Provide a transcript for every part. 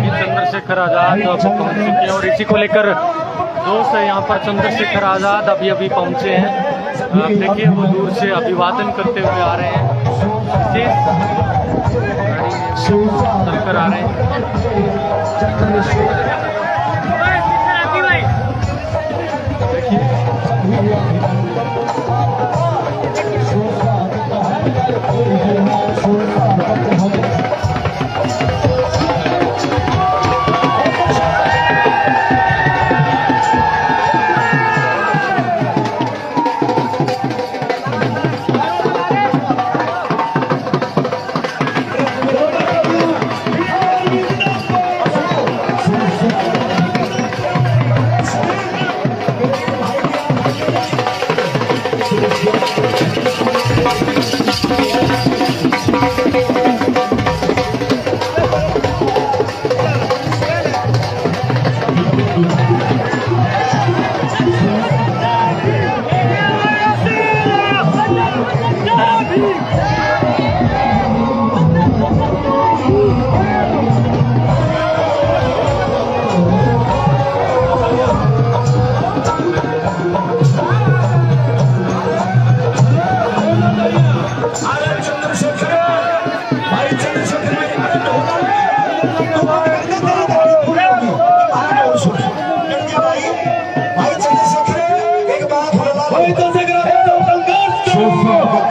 चंद्रशेखर आजाद पहुंच चुके हैं और इसी को लेकर दोस्त यहाँ पर चंद्रशेखर आजाद अभी अभी पहुंचे हैं। आप देखिए वो दूर से अभिवादन करते हुए आ रहे हैं, चलकर आ रहे हैं।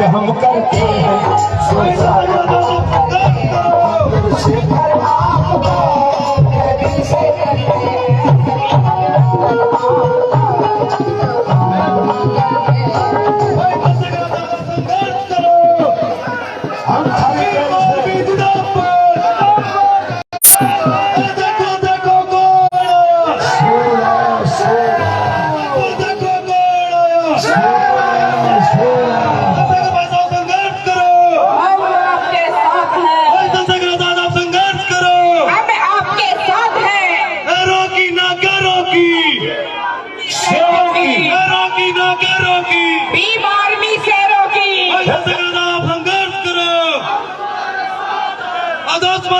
हम करते हैं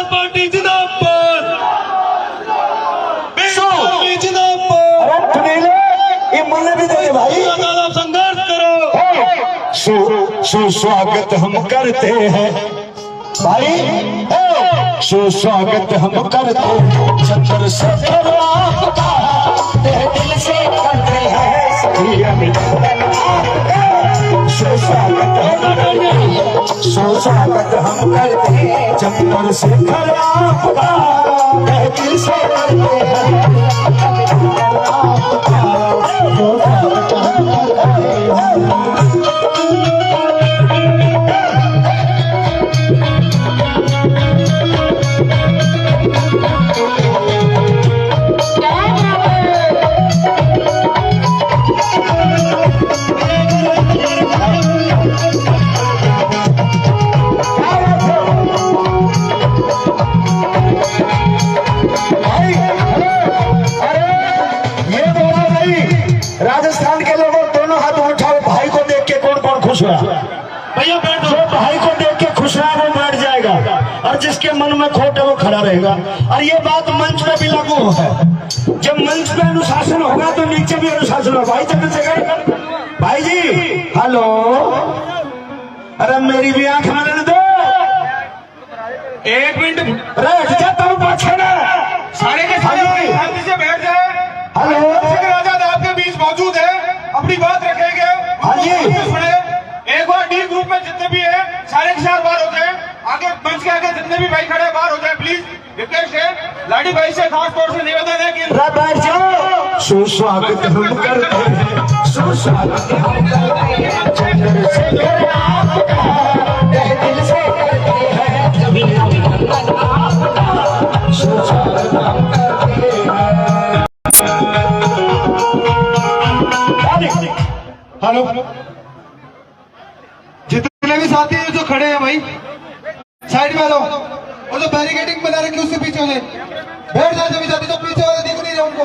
पार्टी जिंदाबाद, ये मुन्ने भी दे भाई। संघर्ष करो। सुस्वागत हम करते हैं भाई, सुस्वागत हम करते हैं चंद्रशेखर आपका, दिल से करते हैं सुस्वागत हम करते हैं चंद्रशेखर आपका, दिल से करते हैं राजस्थान के लोगों दोनों हाथ उठाओ। भाई को देख के कौन कौन खुश हुआ? भैया बैठ जो भाई को देख के खुश रहा वो बैठ जाएगा, और जिसके मन में खोट है वो खड़ा रहेगा। और ये बात मंच पे भी लागू है, जब मंच पे अनुशासन होगा तो नीचे भी अनुशासन होगा। भाई चंद्रशेखर भाई जी हेलो, अरे मेरी भी आंख में दो, एक मिनट बैठ जा तुम पाछे ना, सारे के सारे से बैठ जाए। हेलो आजाद आपके बीच मौजूद है, अपनी बात रखेंगे। हाँ जी। सुने, एक बार डी ग्रुप में जितने भी है सारे के साथ बाहर हो जाए, आगे मंच के आगे जितने भी भाई खड़े बाहर हो जाए प्लीज। रिक्वेस्ट है लाडी भाई से खास तौर से निवेदन है कि बैठ जाओ। सुस्वागत हम करते हैं, सुस्वागत हम करते हैं चंद्रशेखर आपका, दिल से करते हैं सुस्वागत हम करते हैं। हेलो, जितने भी साथी जो खड़े हैं भाई साइड में लो, और जो बैरिकेडिंग बना रखी उससे पीछे हो जाए, बैठ जाए सभी साथी। जो पीछे वाले दिख नहीं रहे उनको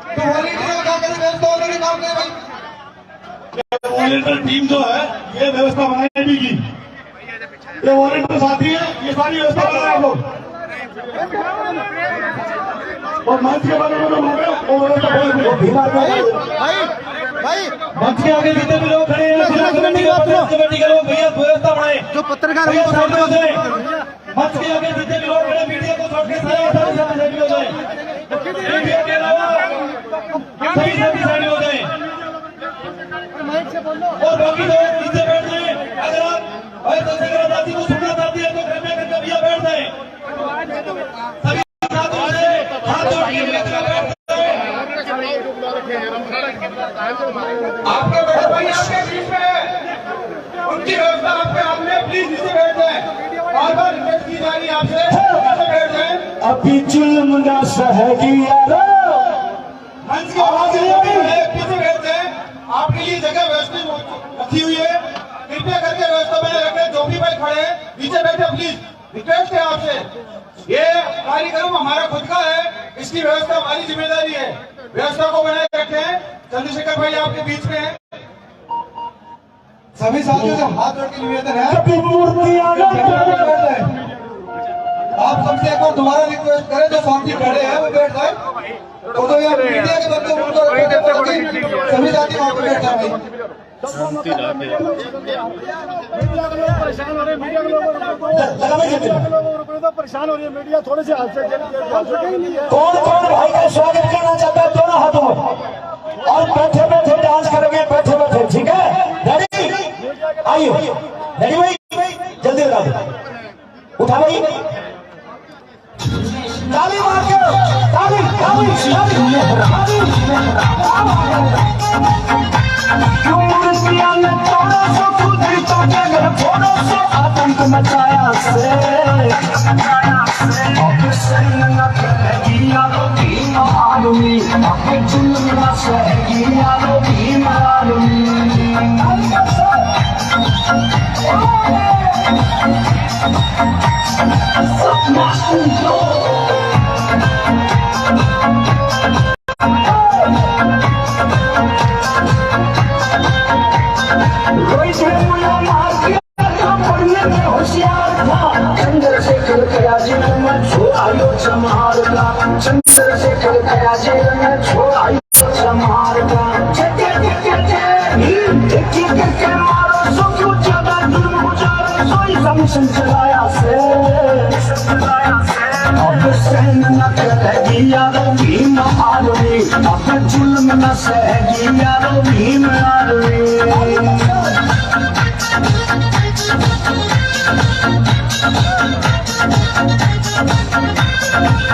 तो वॉलंटियर क्या करें, व्यवस्था उन्होंने काम करे भाई। वॉलंटियर टीम जो है ये व्यवस्था बनाएगी। ये वॉलंटियर साथी है, ये सारी व्यवस्था कर रहे हैं आप लोग। और मंच के बारे में मंच के आगे जितने भी लोग खड़े हैं, कमेटी के लोग भैया व्यवस्था बनाए, जो पत्रकार मंच के आगे जितने भी लोग खड़े, मीडिया को छोड़ के साइड हो जाए, मीडिया के अलावा सभी साइड हो जाए और बाकी लोग नीचे बैठ जाए। अगर आप भाई चंद्रशेखर आजाद को सुनना चाहती है तो कृपया करके भैया बैठ जाए, सभी साथ हो जाए, हाथ जोड़ के बैठ जाए। आपके बड़े भाई आपके बीच में है, उनकी व्यवस्था आपके आपने प्लीज नीचे बैठ जाए, बार बार रिक्वेस्ट की जा रही है आपसे नीचे बैठ जाए। अभी जुल्म ना सहेगी यारो, मंच की आवाज पीछे बैठ जाए, आपके लिए जगह व्यवस्थित रखी हुई है, कृपया करके व्यवस्था बनाए रखें। जो भी भाई खड़े हैं नीचे बैठे प्लीज, रिक्वेस्ट है आपसे। ये कार्यक्रम हमारा खुद का है, इसकी व्यवस्था हमारी जिम्मेदारी है, व्यवस्था को बनाए रखें। चंद्रशेखर भाई आपके बीच में है, सभी साथियों से हाथ जोड़ के निवेदन है, आप सबसे एक बार दोबारा रिक्वेस्ट करें, जो साथी खड़े हैं वो बैठ जाए, तो यार मीडिया के बच्चे उनको सभी साथी वहाँ पे बैठ जाए। परेशान हो रहे हैं मीडिया, थोड़े से कौन कौन भाई का स्वागत करना चाहता है दोनों हाथों में, और बैठे बैठे डांस करेंगे, बैठे बैठे, ठीक है? रेडी, आइए, रेडी भाई, जल्दी लगा दो, उठा भाई, ताली मार के, ताली ताली ताली। आतंक मचाया से आदमी जुल्म सहेगी यारो भीम आदमी। चंद्रशेखर गया जेल में छोड़ायो चमार का, चंद्रशेखर गया जेल में छोड़ायो चमार का। मारो सो क्यों ज्यादा जुल्म गुजारे, सोई कमीशन चलाया से अब सहन न करेगी यारो भीम आदमी, अब जुल्म न सहेगी यारो भीम आदमी।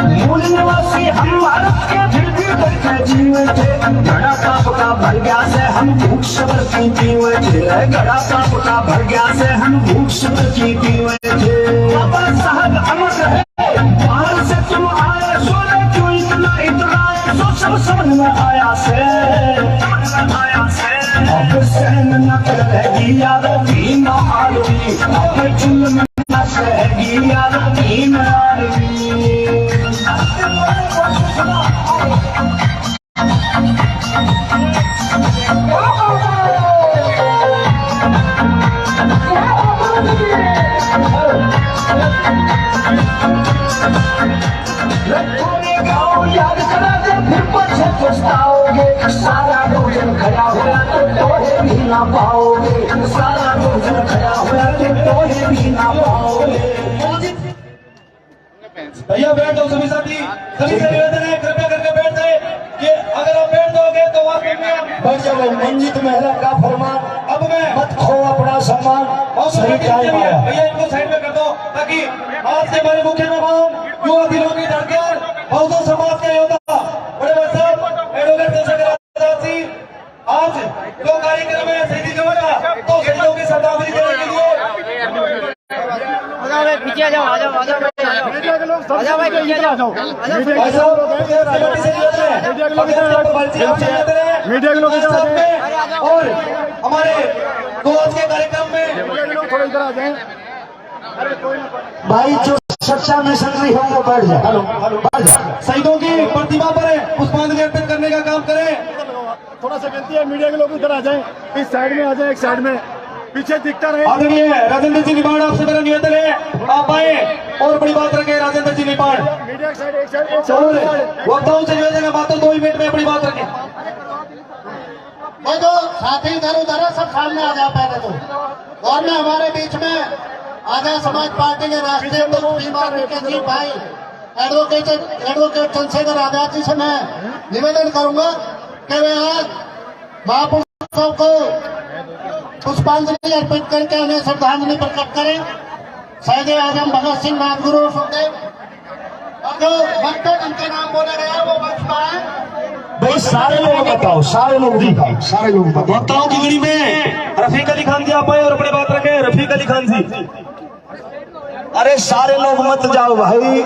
मूल निवासी हम भारत के फिर भी करके जीवे थे, घड़ा का पका भर गया से हम भूख सबर की पीवे थे, घड़ा का पका भर गया से हम भूख सबर की पीवे थे। बाबा साहब अमर रहे, बाहर से तुम आए, सोने क्यों इतना इतराए, सो सब समझ में आया से अब सहन न करेगी यारो भीम आदमी, अब जुल्म न सहेगी यारो भीम आदमी। याद करा दे फिर पीछे पछताओगे, सारा भोजन खड़ा हुआ तो तोहे भी ना पाओगे, सारा भोजन खड़ा हुआ तो तोहे भी ना पाओगे। भैया बैठ जाओ सभी साथी, सभी से निवेदन है कृपया करके बैठ जाए, कि अगर आप बैठ जाओगे तो वहाँ बैठ जाओ। मंजित मेहरा का फरमान, अब मैं मत खो अपना सम्मान, और सही टाइम आया। भैया इनको साइड में कर दो, ताकि आज से हमारे मुख्य मेहमान युवा दिलों की धड़कन बहुजन समाज के योद्धा बड़े भाई साहब एडवोकेट चंद्रशेखर आजाद जी आज जो कार्यक्रम है शहीदी दिवस का, तो शहीदों की श्रद्धांजलि देने के लिए पीछे आ जाओ, आ जाओ, आ जाओ, मीडिया के लोग आ जाओ भाई, पीछे आ जाओ, मीडिया के लोग और हमारे दो आज के कार्यक्रम में थोड़ा इधर आ जाए। भाई जो सच्चा मिशनरी है वो बैठ जाए, हेलो शहीदों की प्रतिमा पर पुष्पांजलि अर्पित करने का काम करें। थोड़ा सा विनती है मीडिया के लोग इधर आ जाए, इस साइड में आ जाए, एक साइड में पीछे दिखता रहे। आदरणीय राजेंद्र जी निपाण, आपसे मेरा निवेदन है आप आए और बड़ी बात रखें। राजेंद्र जी निपाण मीडिया की साइड, एक साइड। और वक्ताओं से निवेदन है मात्र 2 मिनट में अपनी बात रखें। वो जो साथी इधर उधर है सब सामने आ जाओ पहले तो। और मैं हमारे बीच में आजाद समाज पार्टी के राष्ट्रीय जी भाई एडवोकेट चंद्रशेखर आजाद जी से मैं निवेदन करूंगा कि वे आज महापुरुषों को पुष्पांजलि अर्पित करके उन्हें श्रद्धांजलि प्रकट करें। शहीद आजम भगत सिंह, राजगुरु और सुखदेव, और जो वक्ता जिनके नाम बोले गए वो बच पाए। भाई सारे लोग बताओ, सारे लोग दिखाओ, सारे लोग बताओ। वक्ताओं की गली में रफीक अली खान जी आप आए और अपनी बात रखें। रफीक अली खान जी। अरे सारे लोग मत जाओ भाई,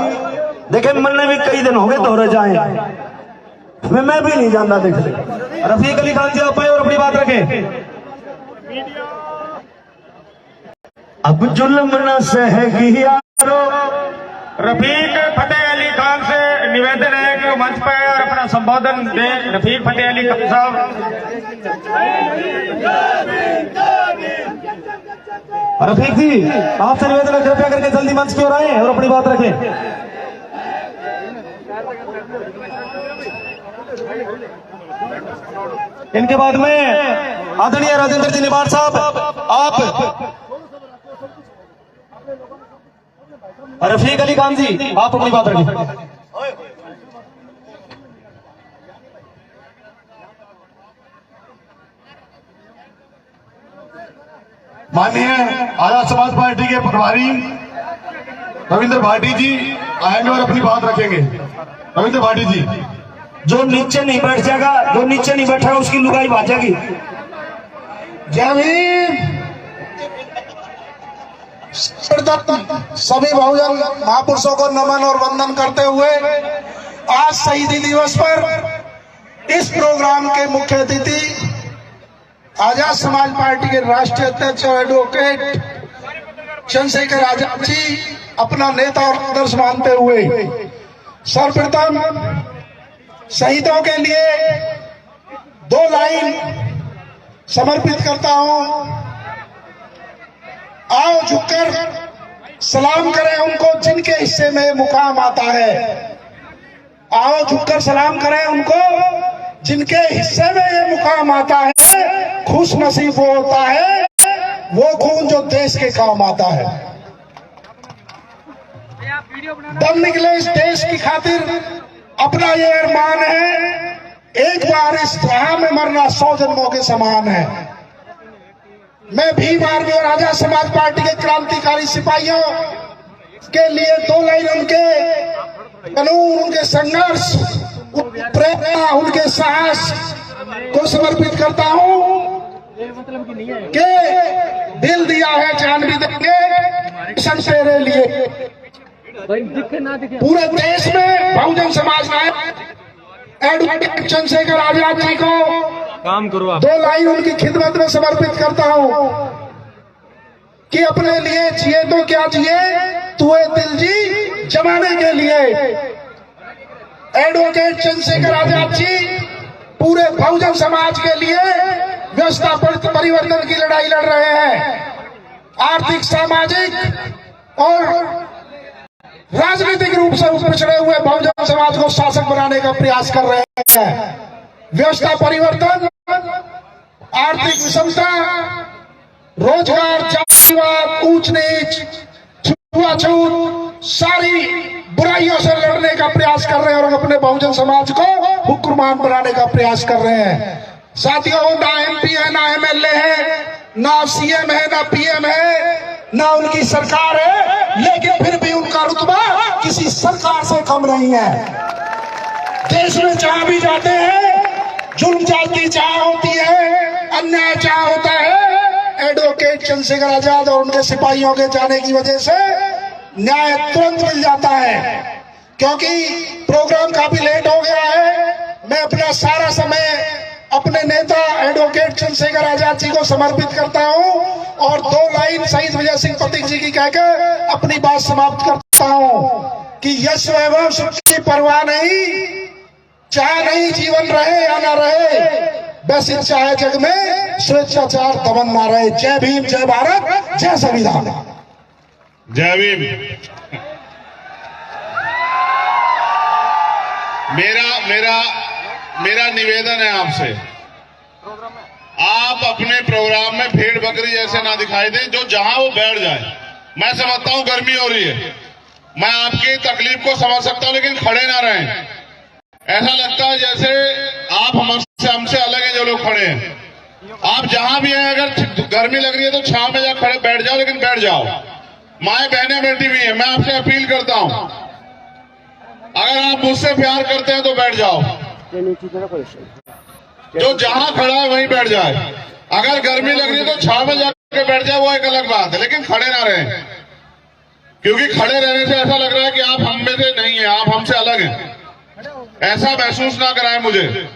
देखे मन में भी कई दिन हो गए दोहरे जाए, मैं भी नहीं जानता देख ले। रफीक अली खान जी आप आए और अपनी बात रखें। अब जुल्म न सहेगी यारो। रफीक फतेह अली खान से निवेदन है कि वो मंच पर आए और अपना संबोधन दें। रफीक फतेह अली खान साहब। रफीक जी आपसे निवेदन है कृपया करके जल्दी मंच की ओर आए और अपनी बात रखें। इनके बाद में आदरणीय राजेंद्र जी निपाण साहब आप। रफीक अली खान जी आप अपनी बात रखें। माननीय आजाद समाज पार्टी के प्रभारी रविंद्र भाटी जी आएंगे और अपनी बात रखेंगे। रविंद्र भाटी जी। जो नीचे नहीं बैठ जाएगा, जो नीचे नहीं बैठेगा उसकी लुगाई भाजेगी। जय भीम। सभी बहुजन महापुरुषों को नमन और वंदन करते हुए आज शहीदी दिवस पर इस प्रोग्राम के मुख्य अतिथि आजाद समाज पार्टी के राष्ट्रीय अध्यक्ष और एडवोकेट चंद्रशेखर आजाद जी अपना नेता और आदर्श मानते हुए सर्वप्रथम शहीदों के लिए 2 लाइन समर्पित करता हूं। आओ झुककर सलाम करें उनको जिनके हिस्से में मुकाम आता है। आओ झुककर सलाम करें उनको जिनके हिस्से में ये मुकाम आता है। खुश नसीब वो होता है वो खून जो देश के काम आता है। दम निकले इस देश की खातिर अपना ये अरमान है। एक बार इस राह में मरना 100 जन्मों के समान है। मैं भीम आर्मी और आजाद समाज पार्टी के क्रांतिकारी सिपाहियों के लिए 2 लाइन उनके कानून, उनके संघर्ष, प्रेरणा, उनके साहस को समर्पित करता हूं कि दिल दिया है जान भी देंगे मिशन तेरे लिए। पूरे देश में बहुजन समाज नायक एडवोकेट चंद्रशेखर आजाद जी को काम करो आप। 2 लाइन उनकी खिदमत में समर्पित करता हूं कि अपने लिए जिए तो क्या जिए, तुए दिल जी जमाने के लिए। एडवोकेट चंद्रशेखर आजाद जी पूरे बहुजन समाज के लिए व्यवस्था परिवर्तन की लड़ाई लड़ रहे हैं। आर्थिक, सामाजिक और राजनीतिक रूप से पिछड़े हुए बहुजन समाज को शासक बनाने का प्रयास कर रहे हैं। व्यवस्था परिवर्तन, आर्थिक विषमता, रोजगार, जातिवाद, ऊंच नीच, छुआछूत, सारी बुराइयों से लड़ने का प्रयास कर रहे हैं और अपने बहुजन समाज को हुक्मरान बनाने का प्रयास कर रहे हैं। साथियों, ना MP है, ना MLA है, ना CM है, ना PM है, ना उनकी सरकार है, लेकिन फिर भी उनका रुतबा किसी सरकार से कम नहीं है। देश में जहां भी जाते हैं जुल्म जाति जहां होती है, अन्याय जहां होता है, एडवोकेट चंद्रशेखर आजाद और उनके सिपाहियों के जाने की वजह से न्याय तुरंत मिल जाता है। क्योंकि प्रोग्राम काफी लेट हो गया है, मैं अपना सारा समय अपने नेता एडवोकेट चंद्रशेखर आजाद जी को समर्पित करता हूं और 2 लाइन शहीद विजय सिंह पथिक जी की कहकर अपनी बात समाप्त करता हूं कि यश वैभव सुख की परवाह नहीं, चाहे नहीं जीवन रहे या न रहे, बस इच्छा है जग में स्वेच्छाचार दमन ना रहे। जय भीम, जय भारत, जय संविधान। जय भीम। मेरा निवेदन है आपसे, आप अपने प्रोग्राम में भेड़ बकरी जैसे ना दिखाई दें, जो जहां वो बैठ जाए। मैं समझता हूं गर्मी हो रही है, मैं आपकी तकलीफ को समझ सकता हूं, लेकिन खड़े ना रहें। ऐसा लगता है जैसे आप हमसे अलग हैं जो लोग खड़े हैं। आप जहां भी हैं, अगर गर्मी लग रही है तो छांव में जा खड़े बैठ जाओ, लेकिन बैठ जाओ। माएं बहनें बैठी हुई हैं, मैं आपसे अपील करता हूं, अगर आप मुझसे प्यार करते हैं तो बैठ जाओ। जो जहां खड़ा है वहीं बैठ जाए। अगर गर्मी लग रही है तो छांव में जाकर बैठ जाए, वो एक अलग बात है, लेकिन खड़े ना रहें, क्योंकि खड़े रहने से ऐसा लग रहा है कि आप हम में से नहीं है, आप हमसे अलग हैं। ऐसा महसूस ना कराएं मुझे।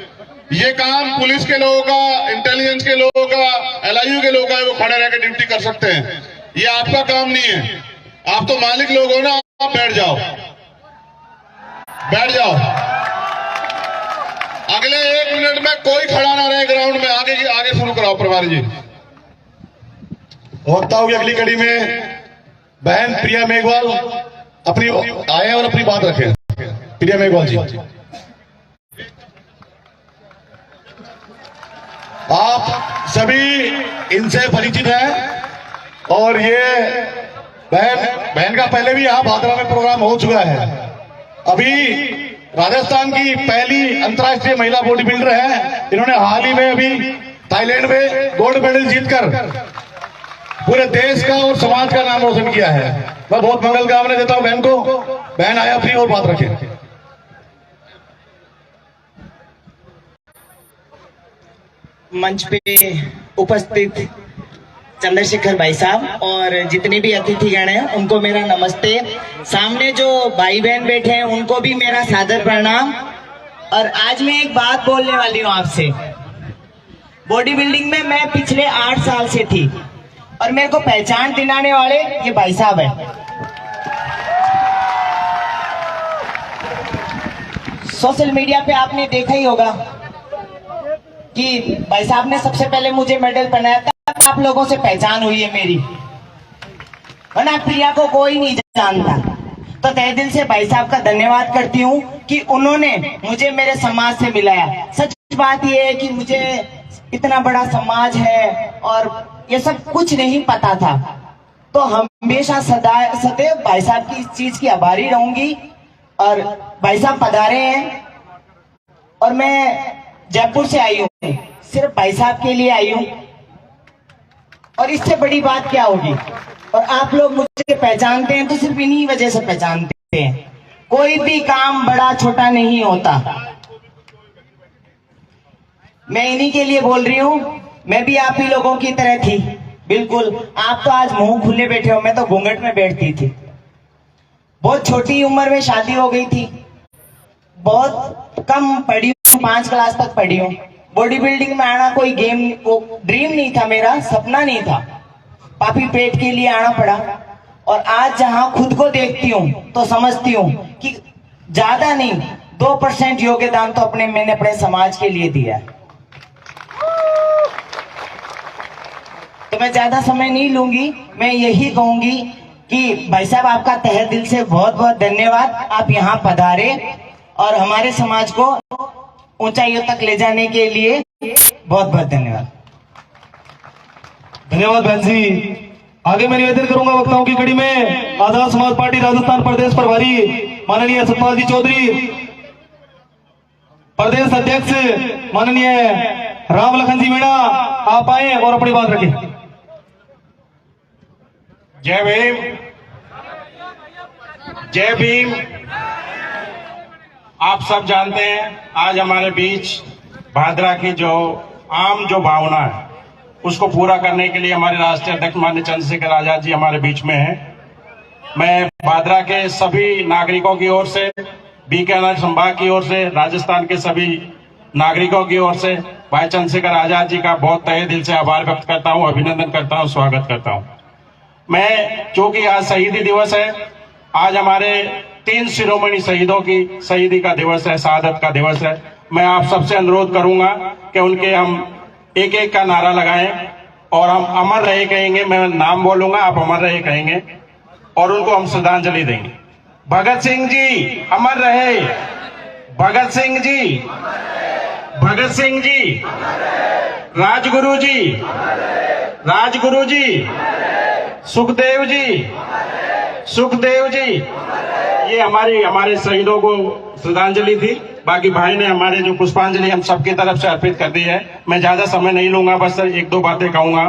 ये काम पुलिस के लोगों का, इंटेलिजेंस के लोगों का, LIU के लोगों का है, वो खड़े रहकर ड्यूटी कर सकते हैं। ये आपका काम नहीं है, आप तो मालिक लोग हो ना। आप बैठ जाओ, बैठ जाओ। अगले 1 मिनट में कोई खड़ा ना रहे ग्राउंड में। आगे शुरू कराओ प्रभारी जी। वक्ताओं की अगली कड़ी में बहन प्रिया मेघवाल अपनी आए और अपनी बात रखें। प्रिया मेघवाल जी, आप सभी इनसे परिचित हैं और ये बहन का पहले भी यहाँ भादरा में प्रोग्राम हो चुका है। अभी राजस्थान की पहली अंतर्राष्ट्रीय महिला बॉडी बिल्डर है। इन्होंने हाल ही में अभी थाईलैंड में गोल्ड मेडल जीतकर पूरे देश का और समाज का नाम रोशन किया है। मैं बहुत मंगल कामना देता हूं बहन को। बहन आया अपनी और बात रखें। मंच पे उपस्थित चंद्रशेखर भाई साहब और जितने भी अतिथिगण हैं उनको मेरा नमस्ते। सामने जो भाई बहन बैठे हैं उनको भी मेरा सादर प्रणाम। और आज मैं एक बात बोलने वाली हूँ आपसे। बॉडी बिल्डिंग में मैं पिछले 8 साल से थी और मेरे को पहचान दिलाने वाले ये भाई साहब हैं। सोशल मीडिया पे आपने देखा ही होगा कि भाई साहब ने सबसे पहले मुझे मेडल पहनाया था। आप लोगों से पहचान हुई है मेरी, वरना प्रिया को कोई नहीं जानता। तो तहे दिल से भाई साहब का धन्यवाद करती हूँ कि उन्होंने मुझे मेरे समाज से मिलाया। सच बात यह है कि मुझे इतना बड़ा समाज है और ये सब कुछ नहीं पता था। तो हमेशा सदैव भाई साहब की इस चीज की आभारी रहूंगी। और भाई साहब पधारे हैं और मैं जयपुर से आई हूँ, सिर्फ भाई साहब के लिए आई हूँ। और इससे बड़ी बात क्या होगी। और आप लोग मुझे पहचानते हैं तो सिर्फ इन्हीं वजह से पहचानते हैं। कोई भी काम बड़ा छोटा नहीं होता। मैं इन्हीं के लिए बोल रही हूँ। मैं भी आप ही लोगों की तरह थी, बिल्कुल। आप तो आज मुंह खुले बैठे हो, मैं तो घूंघट में बैठती थी। बहुत छोटी उम्र में शादी हो गई थी, बहुत कम पढ़ी हूँ, 5 क्लास तक पढ़ी हूँ। बॉडी बिल्डिंग में आना कोई ड्रीम नहीं था मेरा, सपना नहीं था। पापी पेट के लिए आना पड़ा। और आज जहां खुद को देखती हूँ तो समझती हूँ कि ज्यादा नहीं, 2% योगदान तो मैंने अपने समाज के लिए दिया। तो मैं ज्यादा समय नहीं लूंगी, मैं यही कहूंगी कि भाई साहब आपका तहे दिल से बहुत बहुत धन्यवाद। आप यहाँ पधारे और हमारे समाज को ऊंचाइयों तक ले जाने के लिए बहुत बहुत धन्यवाद। धन्यवाद बहन जी। आगे मैं निवेदन करूंगा वक्ताओं की कड़ी में आजाद समाज पार्टी राजस्थान प्रदेश प्रभारी माननीय सतपाल जी चौधरी, प्रदेश अध्यक्ष माननीय राम लखन जी मीणा, आप आए और अपनी बात रखें। जय भीम, जय भीम। आप सब जानते हैं आज हमारे बीच भादरा की जो भावना है उसको पूरा करने के लिए हमारे राष्ट्रीय अध्यक्ष माननीय चंद्रशेखर आजाद जी हमारे बीच में हैं। मैं भादरा के सभी नागरिकों की ओर से, बीकानेर संभाग की ओर से, राजस्थान के सभी नागरिकों की ओर से भाई चंद्रशेखर आजाद जी का बहुत तहे दिल से आभार व्यक्त करता हूं, अभिनंदन करता हूं, स्वागत करता हूं। मैं चूंकि आज शहीदी दिवस है, आज हमारे 3 शिरोमणि शहीदों की शहीदी का दिवस है, शहादत का दिवस है, मैं आप सबसे अनुरोध करूंगा कि उनके हम एक एक का नारा लगाएं और हम अमर रहे कहेंगे। मैं नाम बोलूंगा, आप अमर रहे कहेंगे और उनको हम श्रद्धांजलि देंगे। भगत सिंह जी अमर रहे, भगत सिंह जी, भगत सिंह जी, राजगुरु जी, राजगुरु जी, सुखदेव जी, सुखदेव जी। ये हमारे शहीदों को श्रद्धांजलि थी। बाकी भाई ने हमारे जो पुष्पांजलि हम सबकी तरफ से अर्पित कर दी है। मैं ज्यादा समय नहीं लूंगा, बस एक दो बातें कहूंगा।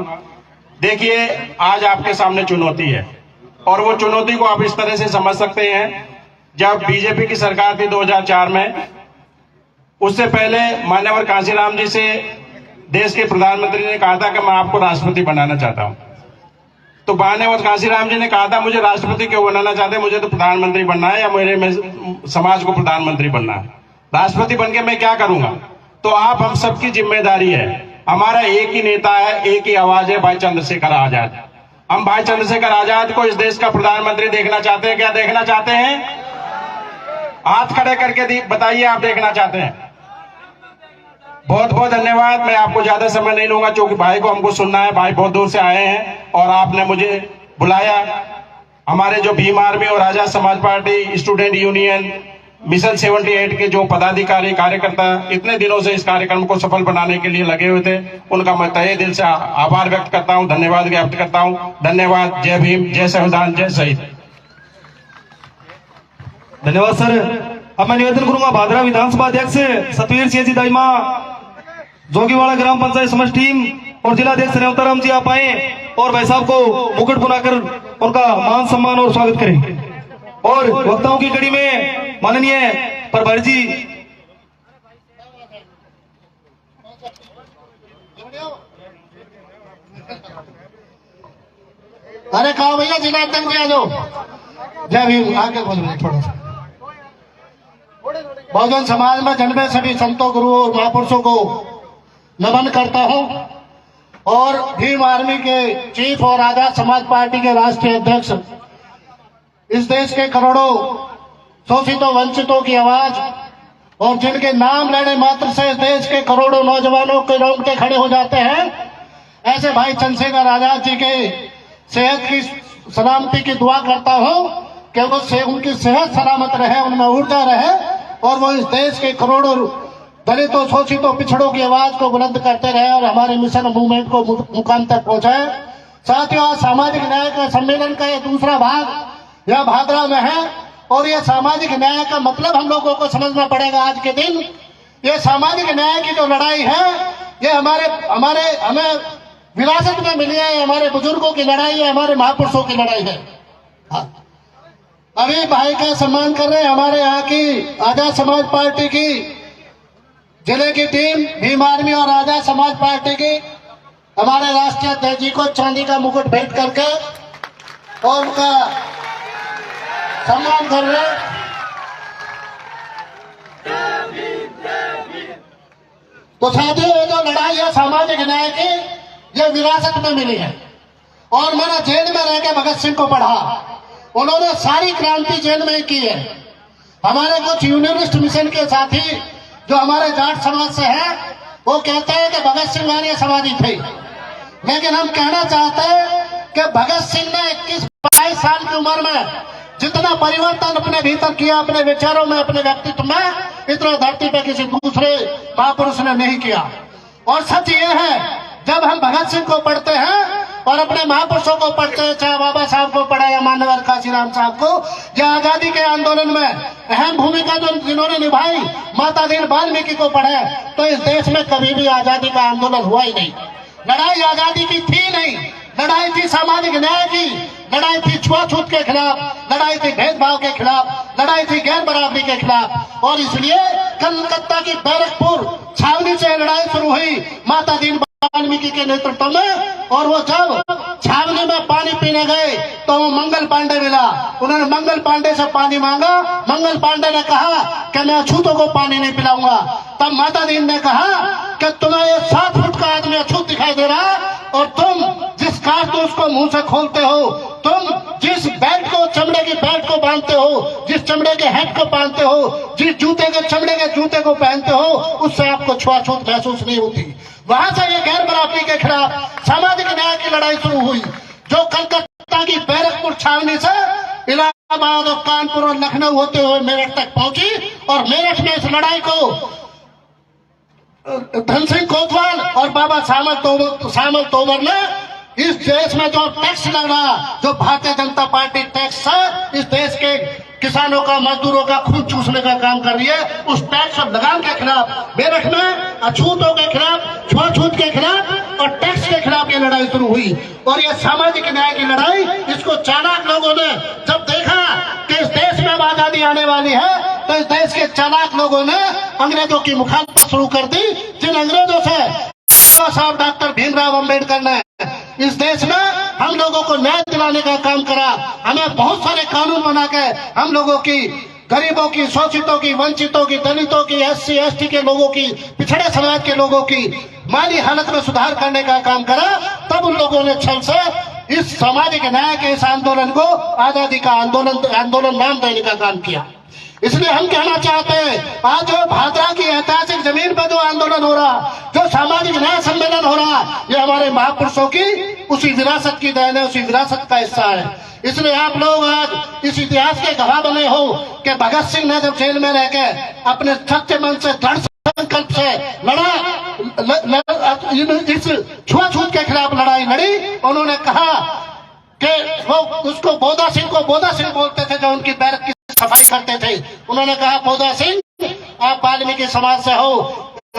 देखिए, आज आपके सामने चुनौती है और वो चुनौती को आप इस तरह से समझ सकते हैं। जब बीजेपी की सरकार थी 2004 में, उससे पहले मान्यवर कांशीराम जी से देश के प्रधानमंत्री ने कहा था कि मैं आपको राष्ट्रपति बनाना चाहता हूं। तो मान्यवर कांशीराम जी ने कहा था मुझे राष्ट्रपति क्यों बनाना चाहते, मुझे तो प्रधानमंत्री बनना है या मेरे समाज को प्रधानमंत्री बनना है। राष्ट्रपति बनके मैं क्या करूंगा। तो आप हम सबकी जिम्मेदारी है, हमारा एक ही नेता है, एक ही आवाज है, भाई चंद्रशेखर आजाद। हम भाई चंद्रशेखर आजाद को इस देश का प्रधानमंत्री देखना चाहते हैं। क्या देखना चाहते हैं? हाथ खड़े करके बताइए, आप देखना चाहते हैं। बहुत बहुत धन्यवाद। मैं आपको ज्यादा समय नहीं लूंगा क्योंकि भाई को हमको सुनना है। भाई बहुत दूर से आए हैं और आपने मुझे बुलाया। हमारे जो भीम आर्मी और Azad Samaj party, student union, mission 78 के जो पदाधिकारी कार्यकर्ता इतने दिनों से इस कार्यक्रम को सफल बनाने के लिए लगे हुए थे, उनका मैं तहे दिल से आभार व्यक्त करता हूं, धन्यवाद ज्ञापित करता हूं। धन्यवाद। जय भीम, जय संविधान, जय शहीद। धन्यवाद सर। अब मैं निवेदन करूंगा भादरा विधानसभा अध्यक्ष सतवीर सिंह जी दाइमा, जोगीवाड़ा ग्राम पंचायत समष्टि टीम और जिला अध्यक्ष रेवताराम जी आप आए और भाई साहब को मुकुट बनाकर उनका मान सम्मान और स्वागत करें। और वक्ताओं की कड़ी में माननीय प्रभारी जी अरे कहो भैया जिला अध्यक्ष जी आ जाओ। जय भीम। आगे बोलो थोड़ा सा। बहुजन समाज में जन्मे सभी संतों, गुरुओं और महापुरुषों को नमन करता हूं और भीम आर्मी के चीफ और आजाद समाज पार्टी के राष्ट्रीय अध्यक्ष, इस देश के करोड़ों शोषितों वंचितों की आवाज और जिनके नाम लेने मात्र से इस देश के करोड़ों नौजवानों के रोंगटे खड़े हो जाते हैं, ऐसे भाई चंद्रशेखर आजाद जी के सेहत की सलामती की दुआ करता हूं कि उनकी सेहत सलामत रहे, उनमें ऊर्जा रहे और वो इस देश के करोड़ों दलितों, शोषितों, पिछड़ों की आवाज को बुलंद करते रहे और हमारे मिशन मूवमेंट को मुकाम तक पहुंचाए। साथियों, आज सामाजिक न्याय का सम्मेलन का ये दूसरा भाग यह भादरा में है और ये सामाजिक न्याय का मतलब हम लोगों को समझना पड़ेगा। आज के दिन ये सामाजिक न्याय की जो लड़ाई है, ये हमें विरासत में मिली है। हमारे बुजुर्गों की लड़ाई है, हमारे महापुरुषों की लड़ाई है। अभी भाई का सम्मान कर रहे हैं हमारे यहाँ की आजाद समाज पार्टी की जिले की टीम, भीम आर्मी और आजाद समाज पार्टी की हमारे राष्ट्रीय अध्यक्ष जी को चांदी का मुकुट भेंट करके और उनका सम्मान कर रहे हैं। तो साथियों, ये जो लड़ाई है सामाजिक न्याय की, ये विरासत में मिली है। और मैंने जेल में रह के भगत सिंह को पढ़ा, उन्होंने सारी क्रांति जेल में की है। हमारे कुछ यूनियनिस्ट मिशन के साथी जो हमारे जाट समाज से हैं, वो कहते हैं कि भगत सिंह आर्य समाजी थे, लेकिन हम कहना चाहते हैं कि भगत सिंह ने 21-22 साल की उम्र में जितना परिवर्तन अपने भीतर किया, अपने विचारों में, अपने व्यक्तित्व में, इतना धरती पे किसी दूसरे महापुरुष ने नहीं किया। और सच ये है, जब हम भगत सिंह को पढ़ते हैं और अपने महापुरुषों को पढ़ते हैं, चाहे बाबा साहब को पढ़ा या मान्यवर कांशीराम साहब को, या आजादी के आंदोलन में अहम भूमिका जो जिन्होंने निभाई माता दीन वाल्मीकि को पढ़े, तो इस देश में कभी भी आजादी का आंदोलन हुआ ही नहीं। लड़ाई आजादी की थी नहीं, लड़ाई थी सामाजिक न्याय की, लड़ाई थी छुआछूत के खिलाफ, लड़ाई थी भेदभाव के खिलाफ, लड़ाई थी गैर बराबरी के खिलाफ। और इसलिए कलकत्ता की बैरकपुर छावनी से लड़ाई शुरू हुई माता दीन वाल्मीकि के नेतृत्व में। और वो जब छावनी में पानी पीने गए तो वो मंगल पांडे मिला, उन्होंने मंगल पांडे से पानी मांगा। मंगल पांडे ने कहा कि मैं अछूतों को पानी नहीं पिलाऊंगा। तब माता दीन ने कहा कि तुम्हें ये 7 फुट का आदमी अछूत दिखाई दे रहा है और तुम जिस कारतूस को मुंह से खोलते हो तुम जिस बेल्ट को, चमड़े की बेल्ट को बांधते हो, जिस चमड़े के हेड को पहनते हो, जिस जूते के चमड़े के जूते को पहनते हो, उससे आपको छुआछूत महसूस नहीं होती। वहां से ये गैर बराबरी के खिलाफ सामाजिक न्याय की लड़ाई शुरू हुई, जो कलकत्ता की बैरकपुर छावनी से इलाहाबाद और कानपुर और लखनऊ होते हुए मेरठ तक पहुंची। और मेरठ में इस लड़ाई को धन सिंह कोतवाल और बाबा श्यामल तोमर ने इस देश में जो टैक्स लगा, जो भारतीय जनता पार्टी टैक्स है, इस देश के किसानों का, मजदूरों का खून चूसने का काम कर रही है, उस टैक्स और लगान के खिलाफ मेरठ में अछूतों के खिलाफ, छुआछूत के खिलाफ और टैक्स के खिलाफ ये लड़ाई शुरू हुई। और ये सामाजिक न्याय की लड़ाई, इसको चालाक लोगों ने जब देखा कि इस देश में आजादी आने वाली है, तो इस देश के चालाक लोगों ने अंग्रेजों की मुखालफत शुरू कर दी। जिन अंग्रेजों से साहब डॉक्टर भीमराव अंबेडकर ने इस देश में हम लोगों को न्याय दिलाने का काम करा, हमें बहुत सारे कानून बना के हम लोगों की, गरीबों की, शोषितों की, वंचितों की, दलितों की, SC ST के लोगों की, पिछड़े समाज के लोगों की माली हालत में सुधार करने का काम करा। तब उन लोगों ने छल से इस सामाजिक न्याय के इस आंदोलन को आजादी का आंदोलन नाम देने का काम किया। इसलिए हम कहना चाहते हैं, आज जो भादरा की ऐतिहासिक जमीन पर जो आंदोलन हो रहा, जो सामाजिक न्याय सम्मेलन हो रहा, ये हमारे महापुरुषों की उसी विरासत की देन है, उसी विरासत का हिस्सा है। इसलिए आप लोग आज इस इतिहास के गवाह बने हो कि भगत सिंह ने जब जेल में रहकर अपने सच्चे मन से, दृढ़ संकल्प से इस छुआछूत के खिलाफ लड़ाई लड़ी। उन्होंने कहा कि वो उसको बोधा सिंह बोलते थे, जो उनकी बैरक की सफाई करते थे। उन्होंने कहा, बोधा सिंह आप वाल्मीकि समाज से हो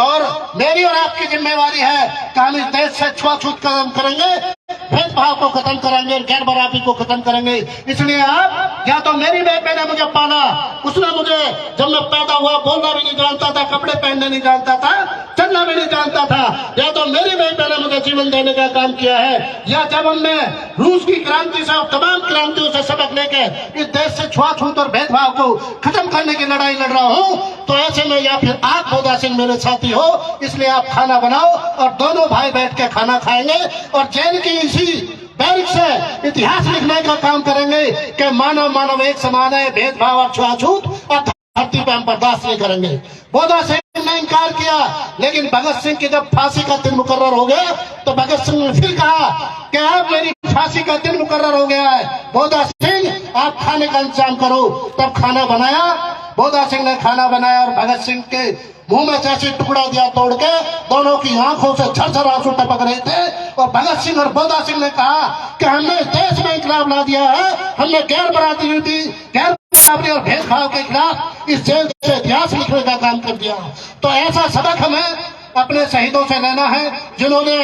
और मेरी और आपकी जिम्मेवारी है कि हम इस देश से छुआछूत खत्म करेंगे, भेदभाव को खत्म करेंगे, गैर बराबरी को खत्म करेंगे। इसलिए आप, या तो मेरी बेटे ने मुझे पाला, उसने मुझे जब मैं पैदा हुआ बोलना भी नहीं जानता था, कपड़े पहनने नहीं जानता था, चलना भी नहीं जानता था, या तो मेरी बेटे ने मुझे जीवन देने का काम किया है, या जब हमने रूस की क्रांति से और तमाम क्रांतियों से सबक लेके इस देश से छुआछूत और भेदभाव को खत्म करने की लड़ाई लड़ रहा हूँ, तो ऐसे में या फिर आप बोधा सिंह मेरे साथी हो, इसलिए आप खाना बनाओ और दोनों भाई बैठ के खाना खाएंगे और जेल की इसी बैरिक से इतिहास लिखने का काम करेंगे कि मानव एक समान है, भेदभाव और छुआछूत और धरती पर हम बर्दाश्त नहीं करेंगे। बोधा सिंह ने इनकार किया, लेकिन भगत सिंह की जब फांसी का दिन मुकर्रर हो गया तो भगत सिंह ने फिर कहा कि अब मेरी फांसी का दिन मुकर्रर हो गया है, बोधा सिंह आप खाने का इंतजाम करो। तब खाना बनाया, बोधा सिंह ने खाना बनाया और भगत सिंह के मुंह में जैसे टुकड़ा दिया तोड़ के, दोनों की आंखों से झरझर आंसू टपक रहे थे। और भगत सिंह और बोधा सिंह ने कहा कि हमने देश में इंकलाब ला दिया है, हमने गैर बराबरी और भेदभाव के खिलाफ इस जेल से इतिहास लिखने का काम कर दिया। तो ऐसा सबक हमें अपने शहीदों से लेना है, जिन्होंने,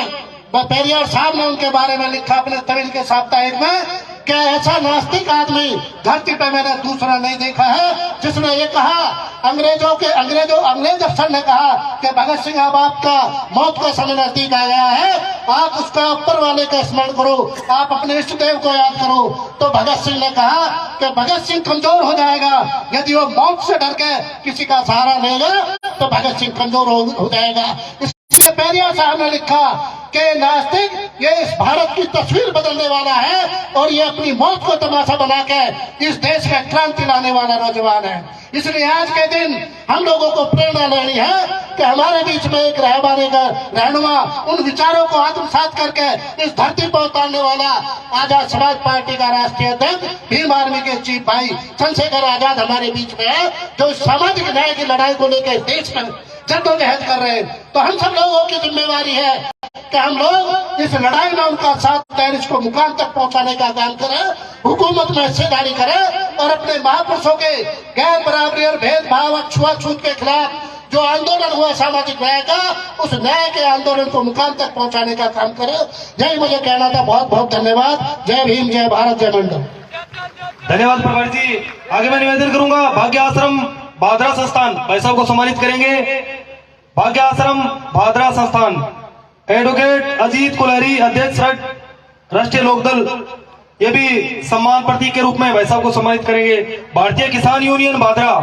पेरियार साहब ने उनके बारे में लिखा अपने तमिल के साप्ताहिक में कि ऐसा नास्तिक आदमी धरती पे मैंने दूसरा नहीं देखा है, जिसने ये कहा, अंग्रेज अफसर ने कहा कि भगत सिंह अब आपका मौत का समय नजदीक आ गया है, आप उसका ऊपर वाले का स्मरण करो, आप अपने इष्ट देव को याद करो। तो भगत सिंह ने कहा कि भगत सिंह कमजोर हो जाएगा, यदि वो मौत से डर के किसी का सहारा लेगा तो भगत सिंह कमजोर हो जाएगा। इसलिए पेरियार साहब ने लिखा कि नास्तिक ये इस भारत की तस्वीर बदलने वाला है और ये अपनी मौत को तमाशा बना के इस देश में क्रांति लाने वाला नौजवान है। इसलिए आज के दिन हम लोगों को प्रेरणा लेनी है कि हमारे बीच में एक रहनुमा उन विचारों को आत्मसात करके इस धरती पर उतारने वाला आजाद समाज पार्टी का राष्ट्रीय अध्यक्ष भीम आर्मी के चीफ भाई चंद्रशेखर आजाद हमारे बीच में है, जो सामाजिक न्याय की लड़ाई को लेकर देश में जद्दोजहद कर रहे हैं। तो हम सब लोगों की जिम्मेवारी है कि हम लोग इस लड़ाई में उनका साथ दें, इसको मुकाम तक पहुंचाने का काम करें, हुकूमत में हिस्सेदारी करें और अपने महापुरुषों के गैर बराबरी और भेदभाव और छुआछूत के खिलाफ जो आंदोलन हुआ सामाजिक न्याय का, उस न्याय के आंदोलन को मुकाम तक पहुंचाने का काम करें। यही मुझे कहना था। बहुत बहुत धन्यवाद। जय भीम, जय भारत, जय मंडल। धन्यवाद प्रभारी जी। आगे मैं निवेदन करूंगा भाग्य आश्रम भादरा संस्थान भाई साहब को सम्मानित करेंगे। भाग्य आश्रम भादरा संस्थान एडवोकेट अजीत कुलहरी, अध्यक्ष राष्ट्रीय लोकदल, ये भी सम्मान प्रतीक के रूप में भाई साहब को सम्मानित करेंगे। भारतीय किसान यूनियन भादरा,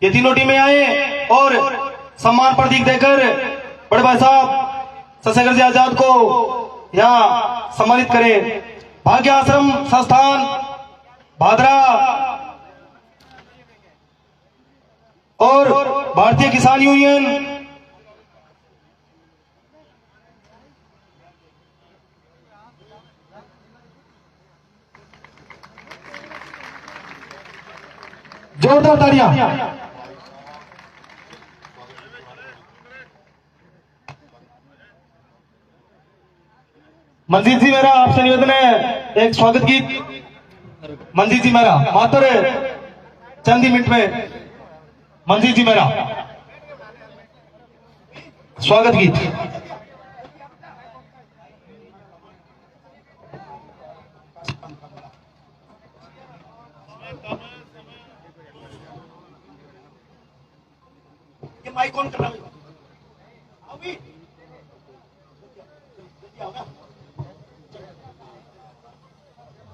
ये तीनों टीमें आए और सम्मान प्रतीक देकर बड़े भाई साहब चंद्रशेखर जी आजाद को यहाँ सम्मानित करें। भाग्य आश्रम संस्थान भादरा और भारतीय किसान यूनियन जोरदार तालियां। मंजीत जी मेरा आपसे निवेदन है एक स्वागत गीत। मंजीत जी मेरा मात्र चंद ही मिनट में मंजीत जी मेरा स्वागत गीत। ये माइक कौन कर रहा है?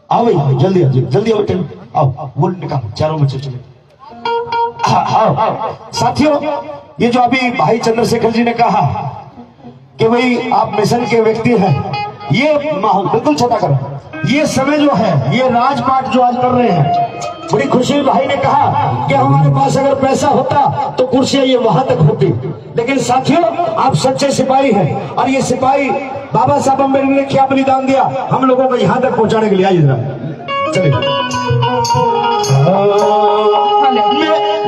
आओ भाई जल्दी जल्दी आओ बोल निकाल चारों बच्चे चले। हाँ साथियों, ये जो अभी भाई चंद्रशेखर जी ने कहा कि भाई आप मिशन के व्यक्ति हैं, ये माहौल बिल्कुल छोटा करो। ये समय जो है, ये राजपाट जो आज कर रहे हैं, बड़ी खुशी भाई ने कहा कि हमारे पास अगर पैसा होता तो कुर्सियां ये वहां तक होती। लेकिन साथियों, आप सच्चे सिपाही हैं और ये सिपाही बाबा साहब अम्बेडकर ने क्या बलिदान दिया हम लोगों को यहाँ तक पहुंचाने के लिए। आइए जरा चलिए।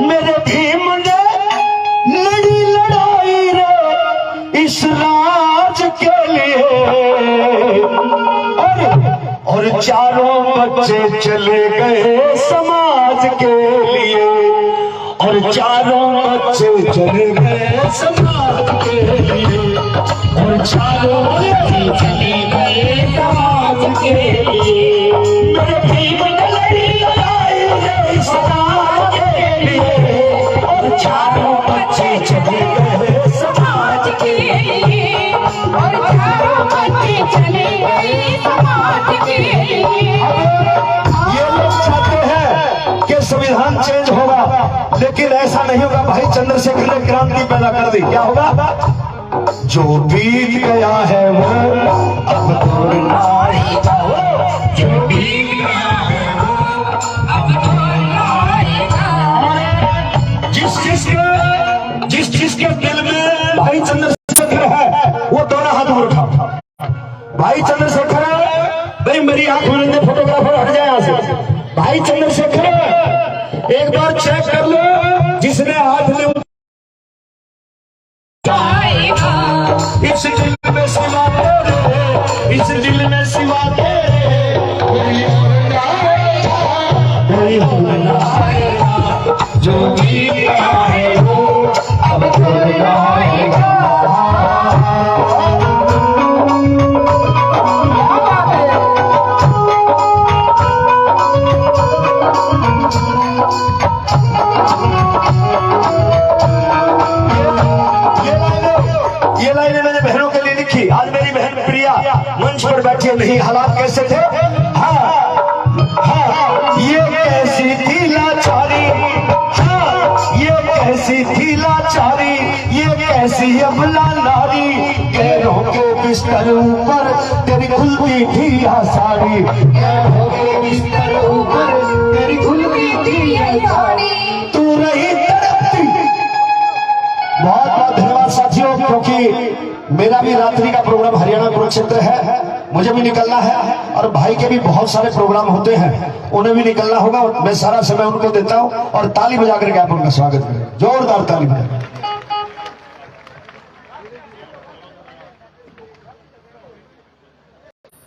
मेरे भीम ने लड़ी लड़ाई रे इस राज के लिए, और चारों बच्चे चले गए समाज के लिए, और चारों बच्चे चले गए समाज के लिए, और चारों बच्चे चले गए समाज के लिए। मेरे भीम ने लड़ी लड़ाई रे इस राज के लिए, और चारों बच्चे चले गए समाज के लिए, और चारों बच्चे चले गए समाज के लिए। ये लोग चाहते हैं कि संविधान चेंज होगा, लेकिन ऐसा नहीं होगा। भाई चंद्रशेखर ने क्रांति पैदा कर दी। क्या होगा? जो बीत गया है वो अब दोहराना आएगा, जो बीत गया है वो अब दोहराना आएगा। जिस जिसके दिल में भाई चंद्रशेखर है वो दोनों हाथ में उठा। भाई चंद्रशेखर, भाई मेरी आंख में फोटोग्राफर हट जाए यहाँ से। भाई चंद्रशेखर एक बार चेक कर लो, जिसने हाथ में इस दिल में सिवा तेरे, इस दिल में सिवा तेरे कोई और ना आएगा, जो भी है वो अब दोहराना आएगा। ये लाइनें मैंने बहनों के लिए लिखी। आज मेरी बहन प्रिया मंच पर बैठी नहीं, हालात कैसे थे? हाँ, ये कैसी थी लाचारी, हाँ, ये कैसी थी लाचारी, ये कैसी अबला नारी, पैरों के बिस्तर ऊपर तेरी खुलती थी आसारी, पैरों के बिस्तर ऊपर तेरी खुलती थी आसारी, तू रही तड़पती। बहुत बहुत धन्यवाद साथियों, क्योंकि मेरा भी रात्रि का प्रोग्राम हरियाणा कुरुक्षेत्र है, मुझे भी निकलना है और भाई के भी बहुत सारे प्रोग्राम होते हैं, उन्हें भी निकलना होगा। मैं सारा समय उनको देता हूं और ताली बजा करके आप उनका स्वागत करें, जोरदार ताली बजा।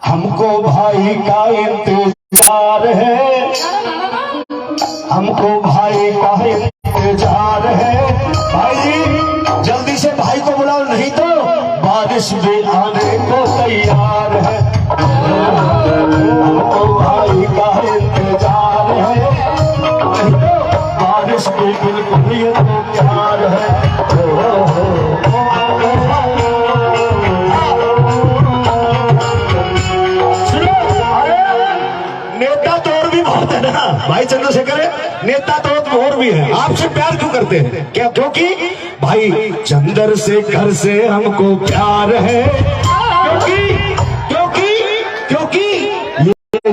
हमको भाई का इंतजार है, हमको भाई का इंतजार है। भाई जी जल्दी से भाई को बुलाओ, नहीं तो बारिश भी आने को तैयार है। हमको भाई का इंतजार है, नहीं तो बारिश भी बिल्कुल ये तो प्यार है। नेता तो और भी बहुत है ना भाई चंद्रशेखर, नेता तो और भी है। आपसे प्यार क्यों करते हैं? क्या? क्योंकि भाई चंद्रशेखर से हमको प्यार है, क्योंकि क्योंकि क्योंकि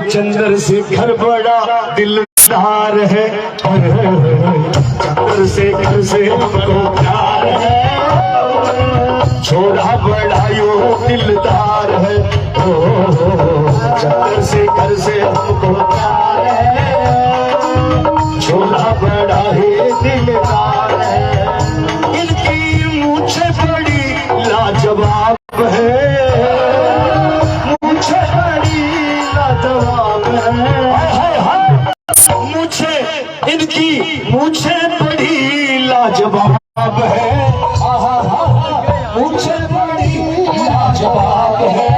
चंद्रशेखर बड़ा दिलदार है, चंद्रशेखर से हमको प्यार है, छोरा बड़ा यो दिलदार है, चंद्रशेखर से हमको प्यार है, छोरा बड़ा ही दिलदार है। इनकी मूछें बड़ी लाजवाब है, मूछें बड़ी लाजवाब है, मूछें इनकी मूछें बड़ी लाजवाब है, मूछें बड़ी लाजवाब है।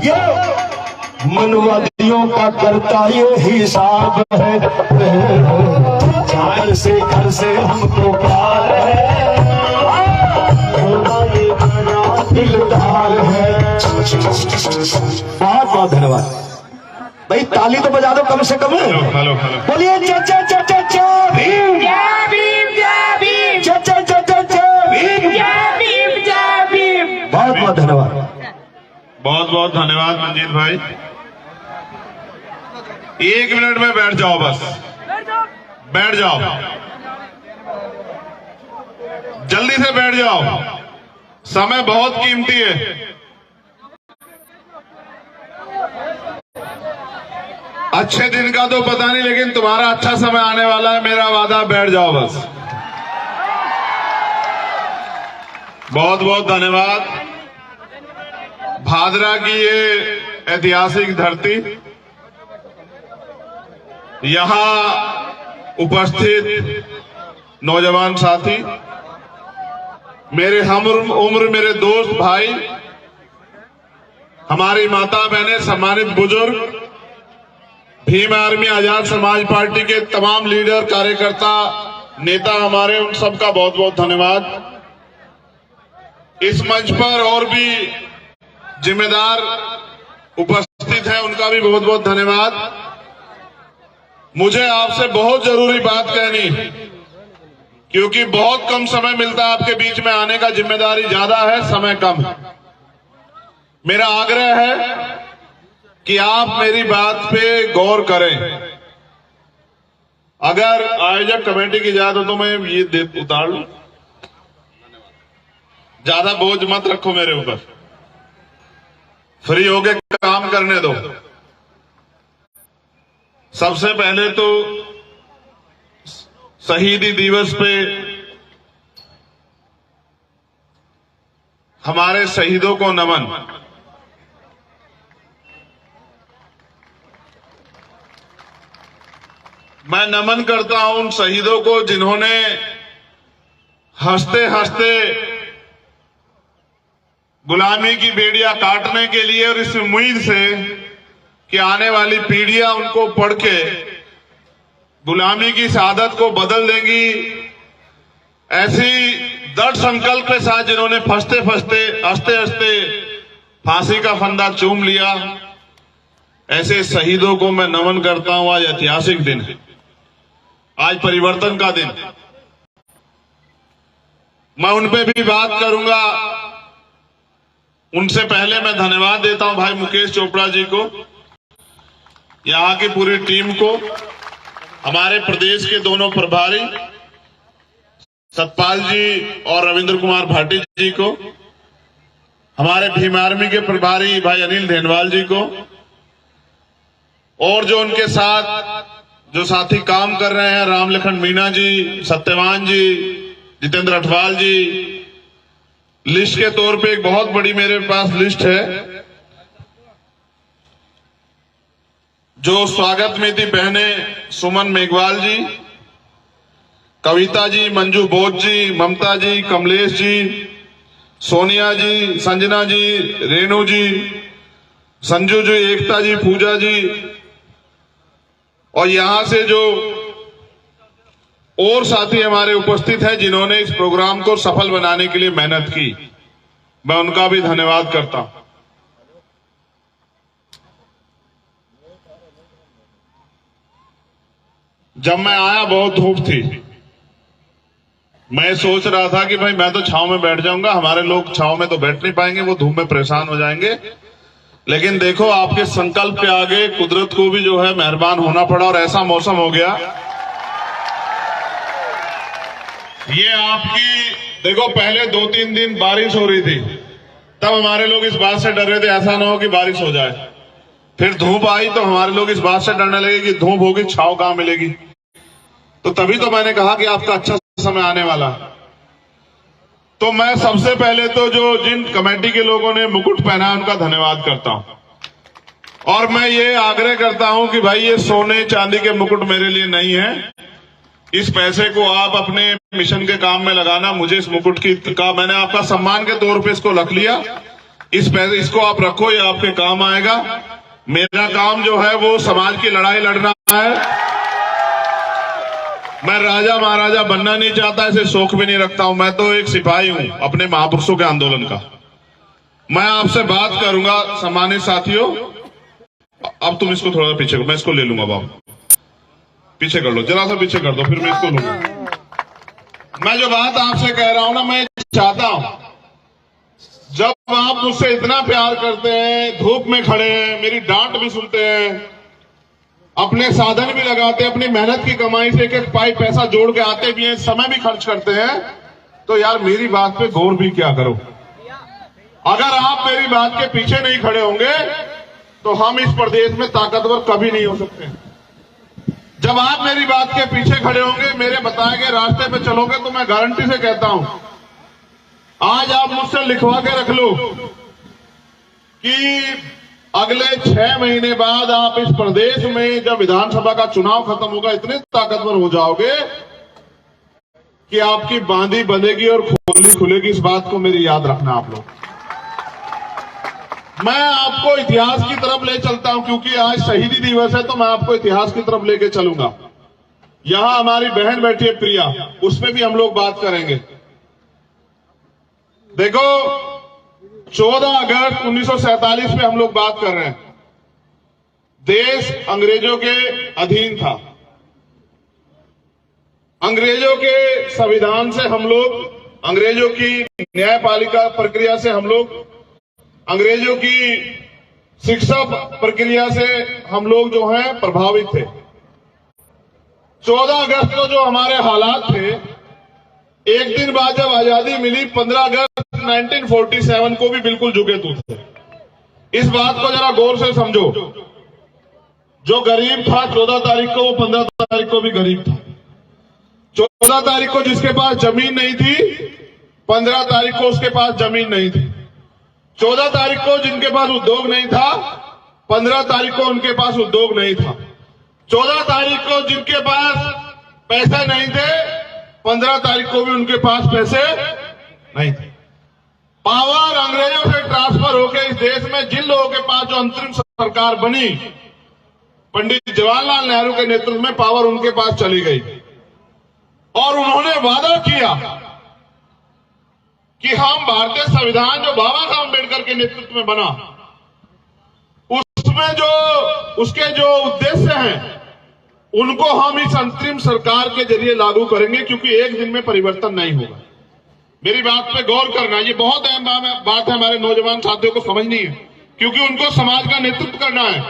ये मनवादियों का करता ये हिसाब है, चंद्रशेखर से हमको प्यार है, ये बड़ा दिलदार है। बहुत बहुत धन्यवाद भाई, ताली तो बजा दो कम से कम। बोलिए जय जय जय जय जय भीम, जय भीम, जय भीम, जय जय जय जय जय भीम, जय भीम, जय भीम। बहुत बहुत धन्यवाद, बहुत बहुत धन्यवाद मंजीत भाई। 1 मिनट में बैठ जाओ, बस बैठ जाओ, जल्दी से बैठ जाओ, समय बहुत कीमती है। अच्छे दिन का तो पता नहीं, लेकिन तुम्हारा अच्छा समय आने वाला है, मेरा वादा। बैठ जाओ बस। बहुत बहुत धन्यवाद। भादरा की ये ऐतिहासिक धरती, यहां उपस्थित नौजवान साथी, मेरे हम उम्र, मेरे दोस्त भाई, हमारी माता बहनें, सम्मानित बुजुर्ग, भीम आर्मी आजाद समाज पार्टी के तमाम लीडर, कार्यकर्ता, नेता हमारे, उन सबका बहुत बहुत धन्यवाद। इस मंच पर और भी जिम्मेदार उपस्थित हैं, उनका भी बहुत बहुत धन्यवाद। मुझे आपसे बहुत जरूरी बात कहनी, क्योंकि बहुत कम समय मिलता है आपके बीच में आने का, जिम्मेदारी ज्यादा है, समय कम है। मेरा आग्रह है कि आप मेरी बात पे गौर करें। अगर आयोजक कमेटी की इजाजत हो तो मैं ये उतार लूं, ज्यादा बोझ मत रखो मेरे ऊपर, फ्री होके काम करने दो। सबसे पहले तो शहीदी दिवस पे हमारे शहीदों को नमन। मैं नमन करता हूं उन शहीदों को जिन्होंने हंसते हंसते गुलामी की बेड़ियां काटने के लिए, और इस उम्मीद से कि आने वाली पीढ़ियां उनको पढ़ के गुलामी की इस आदत को बदल देंगी, ऐसी दृढ़ संकल्प के साथ जिन्होंने हंसते हंसते फांसी का फंदा चूम लिया, ऐसे शहीदों को मैं नमन करता हूं। आज ऐतिहासिक दिन है, आज परिवर्तन का दिन। मैं उन पे भी बात करूंगा। उनसे पहले मैं धन्यवाद देता हूं भाई मुकेश चोपड़ा जी को, यहां की पूरी टीम को, हमारे प्रदेश के दोनों प्रभारी सतपाल जी और रविंद्र कुमार भाटी जी को, हमारे भीम आर्मी के प्रभारी भाई अनिल धेनवाल जी को, और जो उनके साथ जो साथी काम कर रहे हैं, राम लखन मीणा जी, सत्यवान जी, जितेंद्र अठवाल जी। लिस्ट के तौर पे एक बहुत बड़ी मेरे पास लिस्ट है। जो स्वागत में थी बहनें सुमन मेघवाल जी, कविता जी, मंजू बोध जी, ममता जी, कमलेश जी, सोनिया जी, संजना जी, रेणु जी, संजू जी, एकता जी, पूजा जी, और यहां से जो और साथी हमारे उपस्थित हैं जिन्होंने इस प्रोग्राम को सफल बनाने के लिए मेहनत की, मैं उनका भी धन्यवाद करता हूं। जब मैं आया बहुत धूप थी, मैं सोच रहा था कि भाई मैं तो छांव में बैठ जाऊंगा, हमारे लोग छांव में तो बैठ नहीं पाएंगे, वो धूप में परेशान हो जाएंगे, लेकिन देखो आपके संकल्प के आगे कुदरत को भी जो है मेहरबान होना पड़ा और ऐसा मौसम हो गया। ये आपकी देखो पहले 2-3 दिन बारिश हो रही थी, तब हमारे लोग इस बात से डर रहे थे ऐसा ना हो कि बारिश हो जाए। फिर धूप आई तो हमारे लोग इस बात से डरने लगे कि धूप होगी छाव कहां मिलेगी। तो तभी तो मैंने कहा कि आपका अच्छा समय आने वाला। तो मैं सबसे पहले तो जो जिन कमेटी के लोगों ने मुकुट पहना है उनका धन्यवाद करता हूं। और मैं ये आग्रह करता हूं कि भाई ये सोने चांदी के मुकुट मेरे लिए नहीं है। इस पैसे को आप अपने मिशन के काम में लगाना। मुझे इस मुकुट का मैंने आपका सम्मान के तौर पे इसको रख लिया। इस पैसे इसको आप रखो, ये आपके काम आएगा। मेरा काम जो है वो समाज की लड़ाई लड़ना है। मैं राजा महाराजा बनना नहीं चाहता, ऐसे शौक भी नहीं रखता हूं। मैं तो एक सिपाही हूं अपने महापुरुषों के आंदोलन का। मैं आपसे बात करूंगा सम्मानित साथियों। अब तुम इसको थोड़ा पीछे करो, मैं इसको ले लूंगा बाबू। पीछे कर लो, जरा सा पीछे कर दो, फिर मैं इसको लूंगा। मैं जो बात आपसे कह रहा हूं ना, मैं चाहता हूं जब आप मुझसे इतना प्यार करते हैं, धूप में खड़े हैं, मेरी डांट भी सुनते हैं, अपने साधन भी लगाते हैं, अपनी मेहनत की कमाई से एक एक पाई पैसा जोड़ के आते भी हैं, समय भी खर्च करते हैं, तो यार मेरी बात पे गौर भी क्या करो। अगर आप मेरी बात के पीछे नहीं खड़े होंगे तो हम इस प्रदेश में ताकतवर कभी नहीं हो सकते। जब आप मेरी बात के पीछे खड़े होंगे, मेरे बताए गए रास्ते पे चलोगे, तो मैं गारंटी से कहता हूं, आज आप मुझसे लिखवा के रख लो कि अगले 6 महीने बाद आप इस प्रदेश में जब विधानसभा का चुनाव खत्म होगा, इतने ताकतवर हो जाओगे कि आपकी बांधी बंधेगी और खोली खुलेगी। इस बात को मेरी याद रखना आप लोग। मैं आपको इतिहास की तरफ ले चलता हूं, क्योंकि आज शहीदी दिवस है, तो मैं आपको इतिहास की तरफ लेके चलूंगा। यहां हमारी बहन बैठी है प्रिया, उसमें भी हम लोग बात करेंगे। देखो 14 अगस्त 1947 में हम लोग बात कर रहे हैं। देश अंग्रेजों के अधीन था। अंग्रेजों के संविधान से हम लोग, अंग्रेजों की न्यायपालिका प्रक्रिया से हम लोग, अंग्रेजों की शिक्षा प्रक्रिया से हम लोग जो हैं प्रभावित थे। 14 अगस्त को जो हमारे हालात थे, एक दिन बाद जब आजादी मिली 15 अगस्त 1947 को भी बिल्कुल झुके तू थे। इस बात को जरा गौर से समझो। जो गरीब था 14 तारीख को, वो 15 तारीख को भी गरीब था। 14 तारीख को जिसके पास जमीन नहीं थी, 15 तारीख को उसके पास जमीन नहीं थी। 14 तारीख को जिनके पास उद्योग नहीं था, 15 तारीख को उनके पास उद्योग नहीं था। 14 तारीख को जिनके पास पैसे नहीं थे, 15 तारीख को भी उनके पास पैसे नहीं थे। पावर अंग्रेजों से ट्रांसफर होकर इस देश में जिन लोगों के पास जो अंतरिम सरकार बनी, पंडित जवाहरलाल नेहरू के नेतृत्व में पावर उनके पास चली गई और उन्होंने वादा किया कि हम भारतीय संविधान जो बाबा साहब अम्बेडकर के नेतृत्व में बना, उसमें जो उसके जो उद्देश्य हैं उनको हम इस अंतरिम सरकार के जरिए लागू करेंगे, क्योंकि एक दिन में परिवर्तन नहीं होगा। मेरी बात पे गौर करना, ये बहुत अहम बात है, हमारे नौजवान साथियों को समझनी है, क्योंकि उनको समाज का नेतृत्व करना है।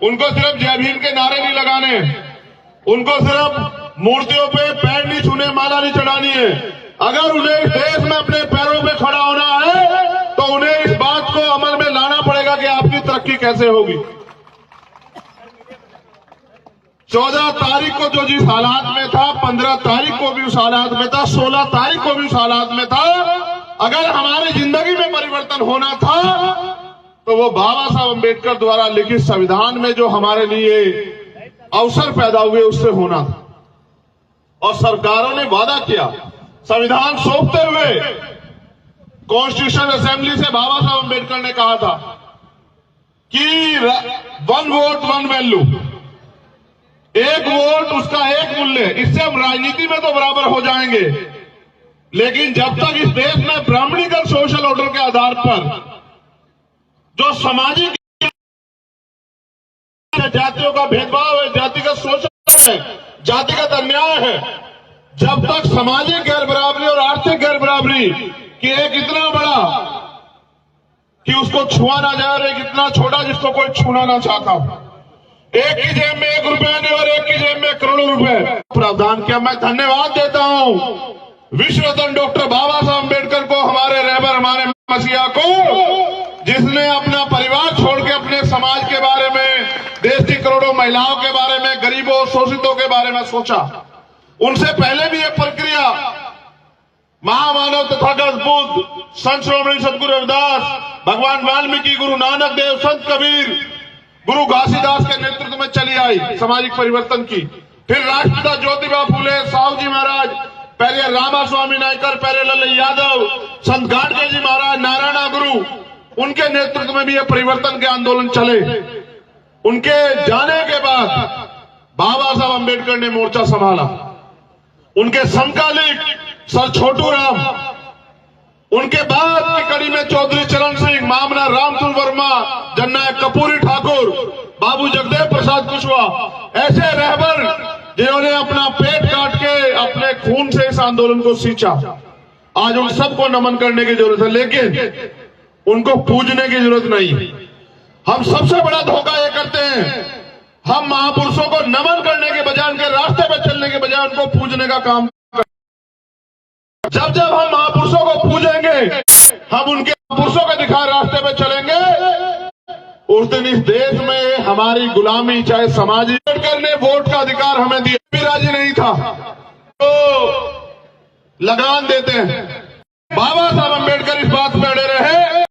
उनको सिर्फ जय भीम के नारे नहीं लगाने हैं, उनको सिर्फ मूर्तियों पे पैर नहीं छूने, माला नहीं चढ़ानी है। अगर उन्हें इस देश में अपने पैरों पे खड़ा होना है तो उन्हें इस बात को अमल में लाना पड़ेगा कि आपकी तरक्की कैसे होगी। 14 तारीख को जो जिस हालात में था, 15 तारीख को भी उस हालात में था, 16 तारीख को भी उस हालात में था। अगर हमारी जिंदगी में परिवर्तन होना था तो वो बाबा साहब अम्बेडकर द्वारा लिखित संविधान में जो हमारे लिए अवसर पैदा हुए उससे होना था। और सरकारों ने वादा किया, संविधान सौंपते हुए कॉन्स्टिट्यूशन असेंबली से बाबा साहब अम्बेडकर ने कहा था कि 1 वोट 1 वैल्यू, एक वोट उसका एक मूल्य। इससे हम राजनीति में तो बराबर हो जाएंगे, लेकिन जब तक इस देश में ब्राह्मणिकल सोशल ऑर्डर के आधार पर जो सामाजिक जातियों का भेदभाव है, जातिगत शोषण है, जातिगत अन्याय है, जब तक सामाजिक गैर बराबरी और आर्थिक गैर बराबरी की एक इतना बड़ा कि उसको छुआ ना जाए और एक इतना छोटा जिसको कोई छूना ना चाहता हो। एक की जेब में 1 रुपया नहीं और एक की जेब में करोड़ों रुपए प्रावधान किया। मैं धन्यवाद देता हूं विश्व रत्न डॉक्टर बाबा साहब अम्बेडकर को, हमारे रहबर, हमारे मसीहा को, जिसने अपना परिवार छोड़ के अपने समाज के बारे में, देश की करोड़ों महिलाओं के बारे में, गरीबों शोषितों के बारे में सोचा। उनसे पहले भी ये प्रक्रिया महामानव तथागत बुद्ध, संत श्रोमणी सतगुरु रविदास, भगवान वाल्मीकि, गुरु नानक देव, संत कबीर, गुरु घासीदास के नेतृत्व में चली आई सामाजिक परिवर्तन की। फिर राष्ट्रपिता ज्योतिबा फूले, साहू जी महाराज, पहले रामास्वामी नायकर, पहले लल्लू यादव, संत गाडगे जी महाराज, नारायणा गुरु, उनके नेतृत्व में भी ये परिवर्तन के आंदोलन चले। उनके जाने के बाद बाबा साहब अम्बेडकर ने मोर्चा संभाला। उनके समकालिक सर छोटू राम, उनके बाद की कड़ी में चौधरी चरण सिंह, मामला रामचंद्र वर्मा, जननायक कपूरी ठाकुर, बाबू जगदेव प्रसाद कुशवाहा, ऐसे रहबर जिन्होंने अपना पेट काट के अपने खून से इस आंदोलन को सींचा। आज उन सबको नमन करने की जरूरत है, लेकिन उनको पूजने की जरूरत नहीं। हम सबसे बड़ा धोखा ये करते हैं, हम महापुरुषों को नमन करने के बजाय, उनके रास्ते पर चलने के बजाय उनको पूजने का काम करते। जब जब हम महापुरुषों को पूजेंगे, हम उनके पुरुषों के दिखा रास्ते पे चलेंगे, उस दिन इस देश में हमारी गुलामी, चाहे समाजी, अम्बेडकर ने वोट का अधिकार हमें दिया, भी राजी नहीं था तो लगान देते हैं। बाबा साहब अम्बेडकर इस बात पे अड़े रहे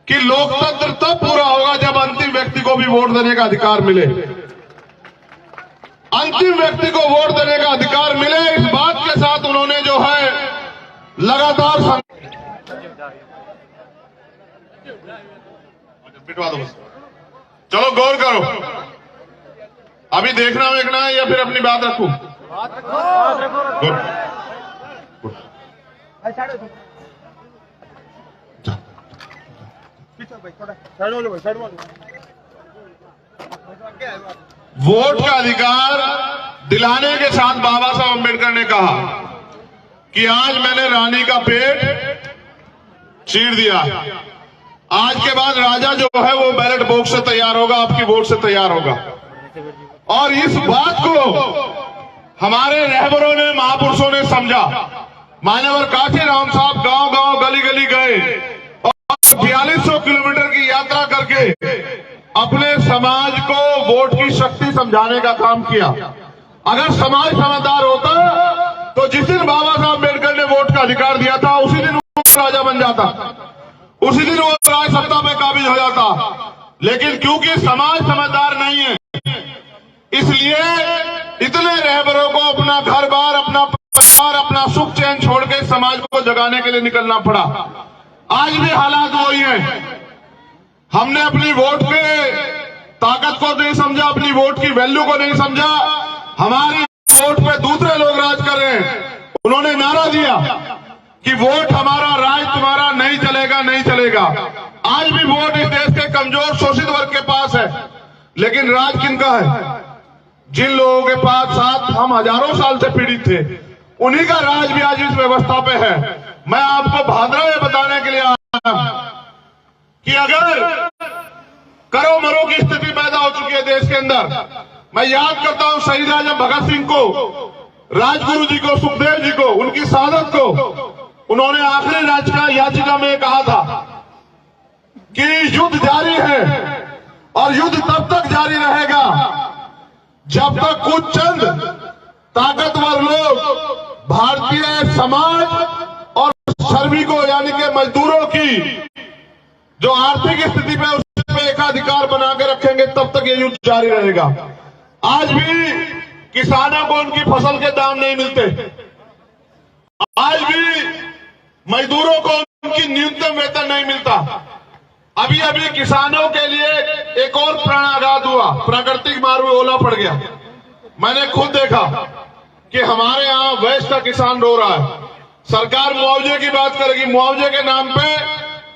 कि लोकतंत्र तब पूरा होगा जब अंतिम व्यक्ति को भी वोट देने का अधिकार मिले। अंतिम व्यक्ति को वोट देने का अधिकार मिले, इस बात के साथ उन्होंने जो है लगातार बिटवा दो। चलो गौर करो, अभी देखना वेखना है या फिर अपनी बात रखूं? वोट का अधिकार दिलाने के साथ बाबा साहब अम्बेडकर ने कहा कि आज मैंने रानी का पेट चीर दिया, आज के बाद राजा जो है वो बैलेट बॉक्स से तैयार होगा, आपकी वोट से तैयार होगा। और इस बात को हमारे रहबरों ने, महापुरुषों ने समझा। मान्यवर काशीराम साहब गांव गांव गली गली गए और 4200 किलोमीटर की यात्रा करके अपने समाज को वोट की शक्ति समझाने का काम किया। अगर समाज समझदार होता तो जिस दिन बाबा साहब अम्बेडकर ने वोट का अधिकार दिया था, उसी दिन वो राजा बन जाता, उसी दिन वो राज सत्ता पे काबिज हो जाता। लेकिन क्योंकि समाज समझदार नहीं है, इसलिए इतने रहबरों को अपना घर बार, अपना परिवार, अपना सुख चैन छोड़ के समाज को जगाने के लिए निकलना पड़ा। आज भी हालात वही हैं। हमने अपनी वोट के ताकत को नहीं समझा, अपनी वोट की वैल्यू को नहीं समझा। हमारी वोट पे दूसरे लोग राज कर रहे हैं। उन्होंने नारा दिया कि वोट हमारा, राज तुम्हारा, नहीं चलेगा, नहीं चलेगा। आज भी वोट इस देश के कमजोर शोषित वर्ग के पास है, लेकिन राज किनका है? जिन लोगों के पास साथ हम हजारों साल से पीड़ित थे, उन्हीं का राज भी आज इस व्यवस्था पे है। मैं आपको भादरा में बताने के लिए आया कि अगर करो मरो की स्थिति पैदा हो चुकी है देश के अंदर। मैं याद करता हूं शहीद आजम भगत सिंह को, राजगुरु जी को, सुखदेव जी को, उनकी शहादत को। उन्होंने आखिरी याचिका में कहा था कि युद्ध जारी है और युद्ध तब तक जारी रहेगा जब तक कुछ चंद ताकतवर लोग भारतीय समाज और श्रमिकों यानी कि मजदूरों की जो आर्थिक स्थिति पे उस पे एकाधिकार बना के रखेंगे, तब तक ये युद्ध जारी रहेगा। आज भी किसानों को उनकी फसल के दाम नहीं मिलते, आज भी मजदूरों को उनकी न्यूनतम वेतन नहीं मिलता। अभी अभी किसानों के लिए एक और प्राणाघात हुआ, प्राकृतिक मारू ओला पड़ गया। मैंने खुद देखा कि हमारे यहाँ वैश्य का किसान रो रहा है। सरकार मुआवजे की बात करेगी, मुआवजे के नाम पे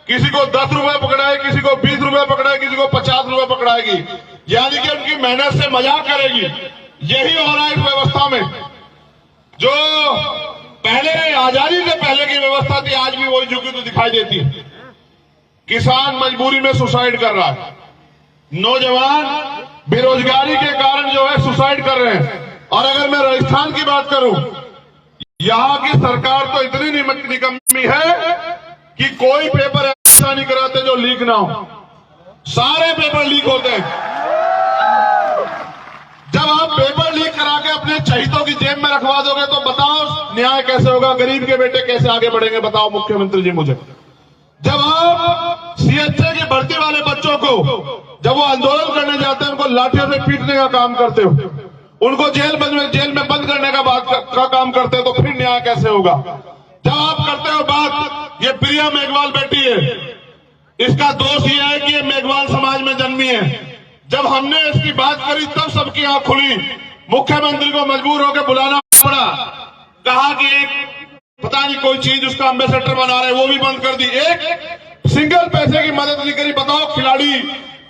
किसी को 10 रुपए पकड़ाएगी, किसी को 20 रुपए पकड़ाएगी, किसी को 50 रुपए पकड़ाएगी, यानी कि उनकी मेहनत से मजाक करेगी। यही हो रहा है इस व्यवस्था में। जो पहले आजादी से पहले की व्यवस्था थी, आज भी वही झुकी तो दिखाई देती है। किसान मजबूरी में सुसाइड कर रहा है, नौजवान बेरोजगारी के कारण जो है सुसाइड कर रहे हैं। और अगर मैं राजस्थान की बात करूं, यहां की सरकार तो इतनी निकम्मी है कि कोई पेपर ऐसा नहीं कराते जो लीक ना हो। सारे पेपर लीक होते हैं। जब आप पेपर लीक करा के अपने चहितों की जेब में रखवा दोगे तो बताओ न्याय कैसे होगा, गरीब के बेटे कैसे आगे बढ़ेंगे, बताओ मुख्यमंत्री जी मुझे। जब आप सीएचए की भर्ती वाले बच्चों को जब वो आंदोलन करने जाते हैं उनको लाठियों से पीटने का काम करते हो, उनको जेल में बंद करने का काम करते हो, तो फिर न्याय कैसे होगा। जब आप करते हो बात, ये प्रिया मेघवाल बेटी है, इसका दोष ये है कि ये मेघवाल समाज में जन्मी है। जब हमने इसकी बात करी तब सबकी आंख खुली, मुख्यमंत्री को मजबूर होकर बुलाना पड़ा, कहा कि एक पता नहीं कोई चीज उसका एम्बेसडर बना रहे, वो भी बंद कर दी। एक सिंगल पैसे की मदद नहीं करी। बताओ खिलाड़ी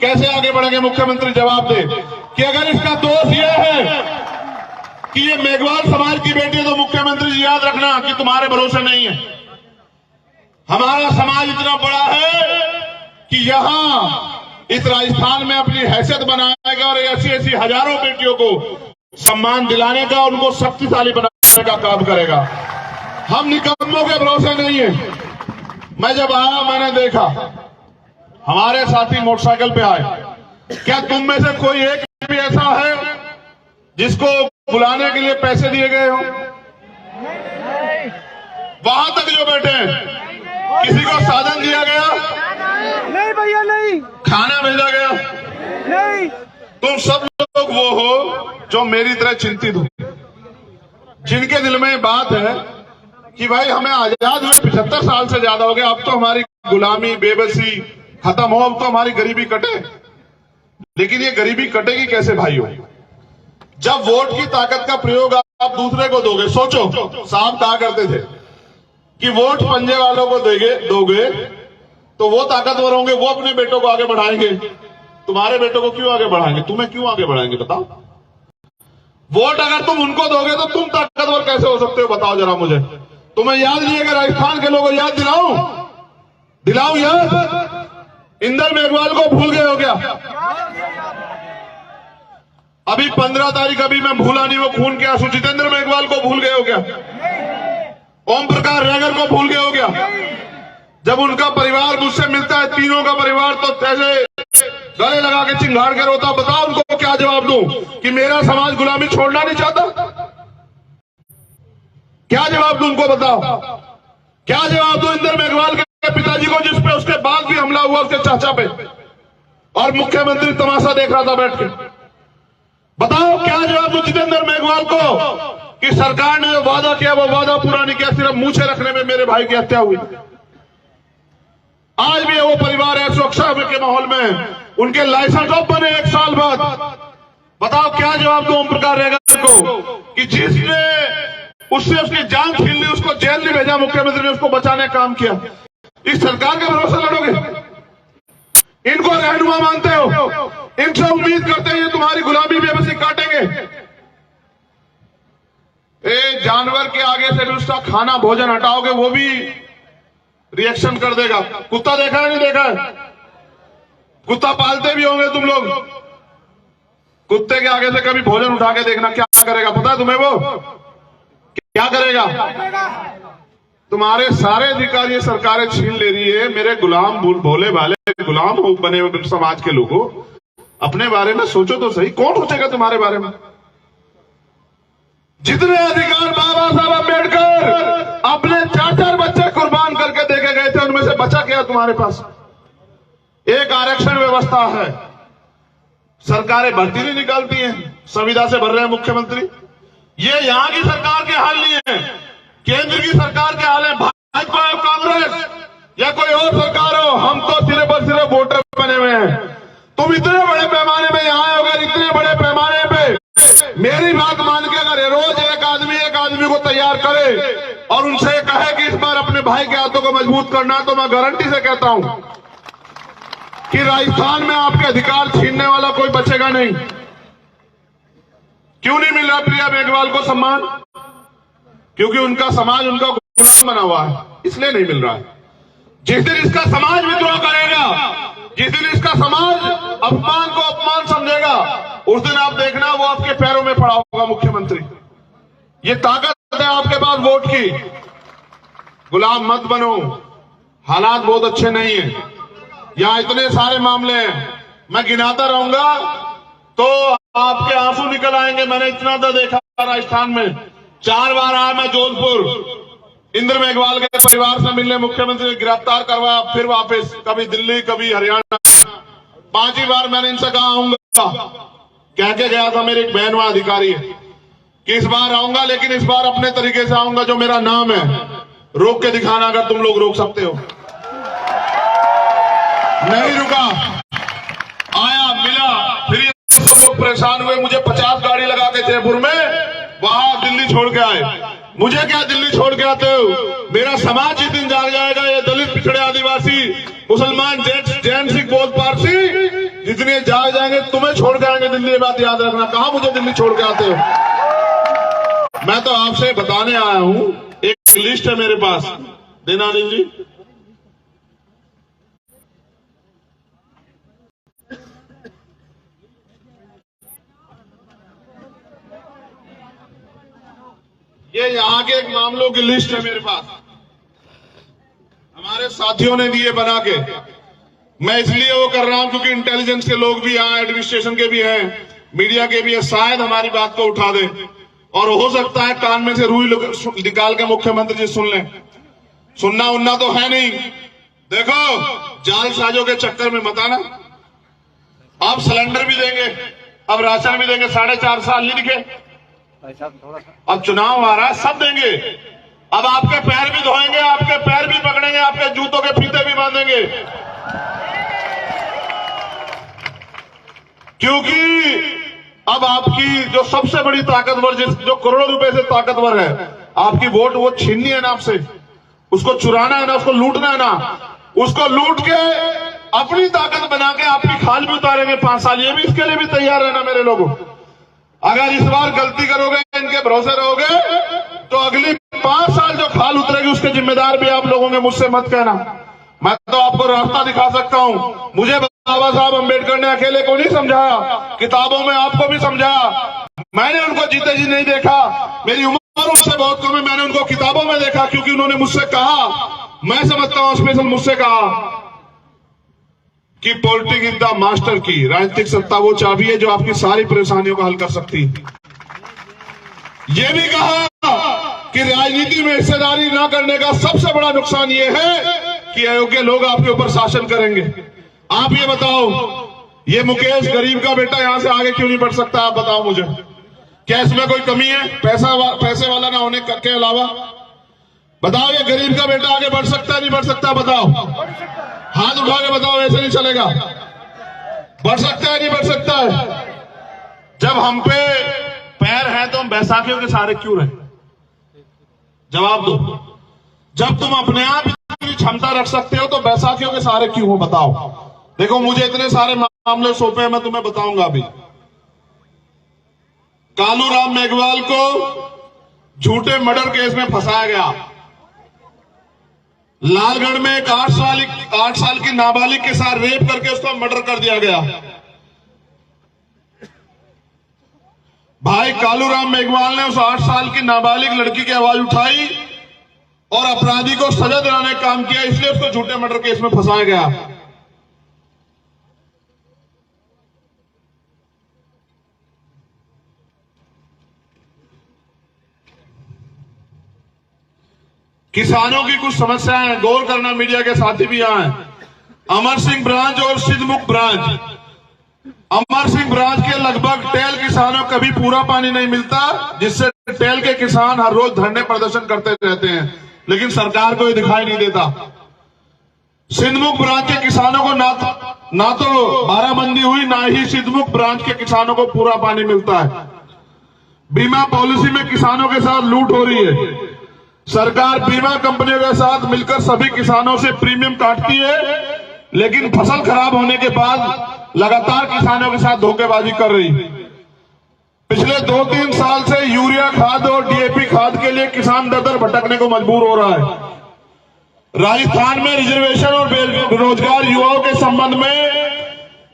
कैसे आगे बढ़ेंगे। मुख्यमंत्री जवाब दे कि अगर इसका दोष यह है कि ये मेघवाल समाज की बेटी है तो मुख्यमंत्री जी याद रखना कि तुम्हारे भरोसे नहीं है। हमारा समाज इतना बड़ा है कि यहां इस राजस्थान में अपनी हैसियत बनाएगा और ऐसी ऐसी हजारों बेटियों को सम्मान दिलाने का, उनको शक्तिशाली बनाने का काम करेगा। हम निकम्मों के भरोसे नहीं है। मैं जब आया मैंने देखा हमारे साथी मोटरसाइकिल पे आए। क्या तुम में से कोई एक भी ऐसा है जिसको बुलाने के लिए पैसे दिए गए हो? वहां तक जो बैठे हैं किसी को साधन दिया गया? नहीं भैया नहीं। खाना भेजा गया? नहीं। तुम सब लोग वो हो जो मेरी तरह चिंतित हो, जिनके दिल में बात है कि भाई हमें आजाद हुए 75 साल से ज्यादा हो गया, अब तो हमारी गुलामी बेबसी खत्म हो, अब तो हमारी गरीबी कटे। लेकिन ये गरीबी कटेगी कैसे भाइयों? जब वोट की ताकत का प्रयोग आप दूसरे को दोगे। सोचो, साहब कहा करते थे कि वोट पंजे वालों को दोगे तो वो ताकतवर होंगे, वो अपने बेटों को आगे बढ़ाएंगे। तुम्हारे बेटों को क्यों आगे बढ़ाएंगे? तुम्हें क्यों आगे बढ़ाएंगे बताओ? वोट अगर तुम उनको दोगे तो तुम ताकतवर कैसे हो सकते हो बताओ जरा मुझे। तुम्हें याद नहीं है कि राजस्थान के लोगों याद दिलाऊं याद? इंदर मेघवाल को भूल गए हो क्या? अभी 15 तारीख, अभी मैं भूला नहीं वो खून के आंसू, जितेंद्र मेघवाल को भूल गए हो क्या? ओम प्रकाश रैगर को भूल गए हो क्या? जब उनका परिवार मुझसे मिलता है, तीनों का परिवार, तो ऐसे गले लगा के चिंगाड़ के रोता। बताओ उनको क्या जवाब दूं कि मेरा समाज गुलामी छोड़ना नहीं चाहता? क्या जवाब दूं उनको? बताओ क्या जवाब दूं इंदर मेघवाल के पिताजी को, जिसपे उसके बाद भी हमला हुआ उसके चाचा पे, और मुख्यमंत्री तमाशा देख रहा था बैठ के? बताओ क्या जवाब दूं जितेंद्र मेघवाल को कि सरकार ने जो वादा किया वो वादा पूरा नहीं किया, सिर्फ मूछे रखने में मेरे भाई की हत्या हुई। आज भी वो परिवार है सुरक्षा के माहौल में, उनके लाइसेंस ऑफ बने 1 साल बाद। बताओ क्या जवाब दो ओम प्रकाश रैगर को कि जिसने उससे उसकी जान छीन ली, उसको जेल नहीं भेजा, मुख्यमंत्री ने उसको बचाने का काम किया। इस सरकार के भरोसे लड़ोगे? इनको रहनुमा मानते हो? इनसे उम्मीद करते हैं ये तुम्हारी गुलामी बेबसी काटेंगे? जानवर के आगे से भी उसका खाना भोजन हटाओगे वो भी रिएक्शन कर देगा। कुत्ता देखा है नहीं देखा है? कुत्ता पालते भी होंगे तुम लोग। कुत्ते के आगे से कभी भोजन उठा के देखना, क्या करेगा पता है तुम्हें? वो क्या करेगा? तुम्हारे सारे अधिकार ये सरकारें छीन ले रही है। मेरे गुलाम भोले भाले गुलाम बने हुए समाज के लोगों, अपने बारे में सोचो तो सही। कौन सोचेगा तुम्हारे बारे में? जितने अधिकार बाबा साहब अम्बेडकर अपने 4-4 बच्चे कुर्बान करके देके गए थे, उनमें से बचा क्या तुम्हारे पास? एक आरक्षण व्यवस्था है, सरकारें भर्ती नहीं निकालती हैं, संविदा से भर रहे हैं मुख्यमंत्री। ये यहां की सरकार के हाल नहीं है, केंद्र की सरकार के हाल है। भाजपा हो, कांग्रेस या कोई और सरकार हो, हम तो सिर्फ और सिर्फ वोटर बने हुए हैं। तुम इतने बड़े पैमाने में यहां आए, अगर इतने बड़े पैमाने पे मेरी बात मान के अगर रोज एक आदमी को तैयार करे और उनसे कहे कि इस बार अपने भाई के हाथों को मजबूत करना, तो मैं गारंटी से कहता हूं कि राजस्थान में आपके अधिकार छीनने वाला कोई बचेगा नहीं। क्यों नहीं मिल रहा प्रिया मेघवाल को सम्मान? क्योंकि उनका समाज उनका गुलाम बना हुआ है, इसलिए नहीं मिल रहा है। जिस दिन इसका समाज विद्रोह करेगा, जिस दिन इसका समाज अपमान को अपमान समझेगा, उस दिन आप देखना वो आपके पैरों में पड़ा होगा मुख्यमंत्री। ये ताकत है आपके पास वोट की। गुलाम मत बनो, हालात बहुत अच्छे नहीं है, यहां इतने सारे मामले हैं, मैं गिनाता रहूंगा तो आपके आंसू निकल आएंगे। मैंने इतना तो देखा राजस्थान में, 4 बार आया मैं जोधपुर, इंद्र मेघवाल के परिवार से मिलने, मुख्यमंत्री ने गिरफ्तार करवाया, फिर वापस, कभी दिल्ली कभी हरियाणा, 5 ही बार मैंने इनसे कहा आऊंगा, कह के गया था मेरे एक बहनवा अधिकारी है कि इस बार आऊंगा, लेकिन इस बार अपने तरीके से आऊंगा, जो मेरा नाम है रोक के दिखाना, अगर तुम लोग रोक सकते हो। नहीं रुका, आया, मिला, फिर ये सब लोग परेशान हुए, मुझे 50 गाड़ी लगा के जयपुर में वहां दिल्ली छोड़ के आए। मुझे क्या दिल्ली छोड़ के आते हो, मेरा समाज जिस दिन जाग जाएगा, ये दलित, पिछड़े, आदिवासी, मुसलमान, जैन, सिख, बौद्ध, पारसी जितने जाग जाएंगे तुम्हें छोड़ के आएंगे दिल्ली। ये बात याद रखना। कहां मुझे दिल्ली छोड़ के आते हो? मैं तो आपसे बताने आया हूं, एक लिस्ट है मेरे पास, देना जी। ये यहां के एक मामलों की लिस्ट है मेरे पास, हमारे साथियों ने दिए बना के। मैं इसलिए वो कर रहा हूं क्योंकि इंटेलिजेंस के लोग भी हैं, एडमिनिस्ट्रेशन के भी हैं, मीडिया के भी हैं, शायद हमारी बात को उठा दे, और हो सकता है कान में से रुई निकाल के मुख्यमंत्री जी सुन लें। सुनना उनना तो है नहीं। देखो, जालसाजों के चक्कर में मत आना। अब सिलेंडर भी देंगे, अब राशन भी देंगे, 4.5 साल नहीं दिखे, अब चुनाव आ रहा है, सब देंगे। अब आपके पैर भी धोएंगे, आपके पैर भी पकड़ेंगे, आपके जूतों के फीते भी बांधेंगे, क्योंकि अब आपकी जो सबसे बड़ी ताकतवर, जो करोड़ों रुपए से ताकतवर है, आपकी वोट, वो छीननी है ना आपसे, उसको चुराना है ना, उसको लूटना है ना, उसको लूट के अपनी ताकत बना के आपकी खाल भी उतारेंगे 5 साल। ये भी, इसके लिए भी तैयार रहना मेरे लोगों। अगर इस बार गलती करोगे, इनके भरोसे रहोगे, तो अगली 5 साल जो खाल उतरेगी उसके जिम्मेदार भी आप लोगों के, मुझसे मत कहना। मैं तो आपको रास्ता दिखा सकता हूं। मुझे बाबा साहब अम्बेडकर ने अकेले को नहीं समझाया, किताबों में आपको भी समझाया। मैंने उनको जीते जी नहीं देखा, मेरी उम्र उनसे बहुत कम है, मैंने उनको किताबों में देखा, क्योंकि उन्होंने मुझसे कहा, मैं समझता हूं स्पेशल मुझसे कहा कि पॉलिटिक्स इज द मास्टर की, राजनीतिक सत्ता वो चाबी है जो आपकी सारी परेशानियों को हल कर सकती है। ये भी कहा कि राजनीति में हिस्सेदारी न करने का सबसे बड़ा नुकसान ये है कि अयोग्य लोग आपके ऊपर शासन करेंगे। आप ये बताओ, ये मुकेश गरीब का बेटा यहां से आगे क्यों नहीं बढ़ सकता? आप बताओ मुझे, क्या इसमें कोई कमी है पैसे वाला ना होने के अलावा? बताओ, ये गरीब का बेटा आगे बढ़ सकता है नहीं बढ़ सकता? बताओ, हाथ उठा के बताओ, ऐसे नहीं चलेगा। बढ़ सकता है नहीं बढ़ सकता है? जब हम पे पैर है तो हम बैसाखियों के सहारे क्यों रहे? जवाब दो। जब तुम अपने आप इतनी क्षमता रख सकते हो तो बैसाखियों के सहारे क्यों हो? बताओ। देखो, मुझे इतने सारे मामले सौंपे हैं, मैं तुम्हें बताऊंगा अभी। कालूराम मेघवाल को झूठे मर्डर केस में फंसाया गया। लालगढ़ में एक 8 साल की नाबालिग के साथ रेप करके उसका मर्डर कर दिया गया। भाई कालूराम मेघवाल ने उस 8 साल की नाबालिग लड़की की आवाज उठाई और अपराधी को सजा दिलाने का काम किया, इसलिए उसको झूठे मर्डर केस में फंसाया गया। किसानों की कुछ समस्याएं गौर करना, मीडिया के साथी भी यहाँ हैं। अमर सिंह ब्रांच और सिद्धमुख ब्रांच, अमर सिंह ब्रांच के लगभग टेल किसानों को कभी पूरा पानी नहीं मिलता, जिससे टेल के किसान हर रोज धरने प्रदर्शन करते रहते हैं, लेकिन सरकार को ये दिखाई नहीं देता। सिद्धमुख ब्रांच के किसानों को ना तो बाराबंदी हुई, ना ही सिद्धमुख ब्रांच के किसानों को पूरा पानी मिलता है। बीमा पॉलिसी में किसानों के साथ लूट हो रही है। सरकार बीमा कंपनियों के साथ मिलकर सभी किसानों से प्रीमियम काटती है, लेकिन फसल खराब होने के बाद लगातार किसानों के साथ धोखेबाजी कर रही। पिछले 2-3 साल से यूरिया खाद और डीएपी खाद के लिए किसान दर दर भटकने को मजबूर हो रहा है। राजस्थान में रिजर्वेशन और बेरोजगार युवाओं के संबंध में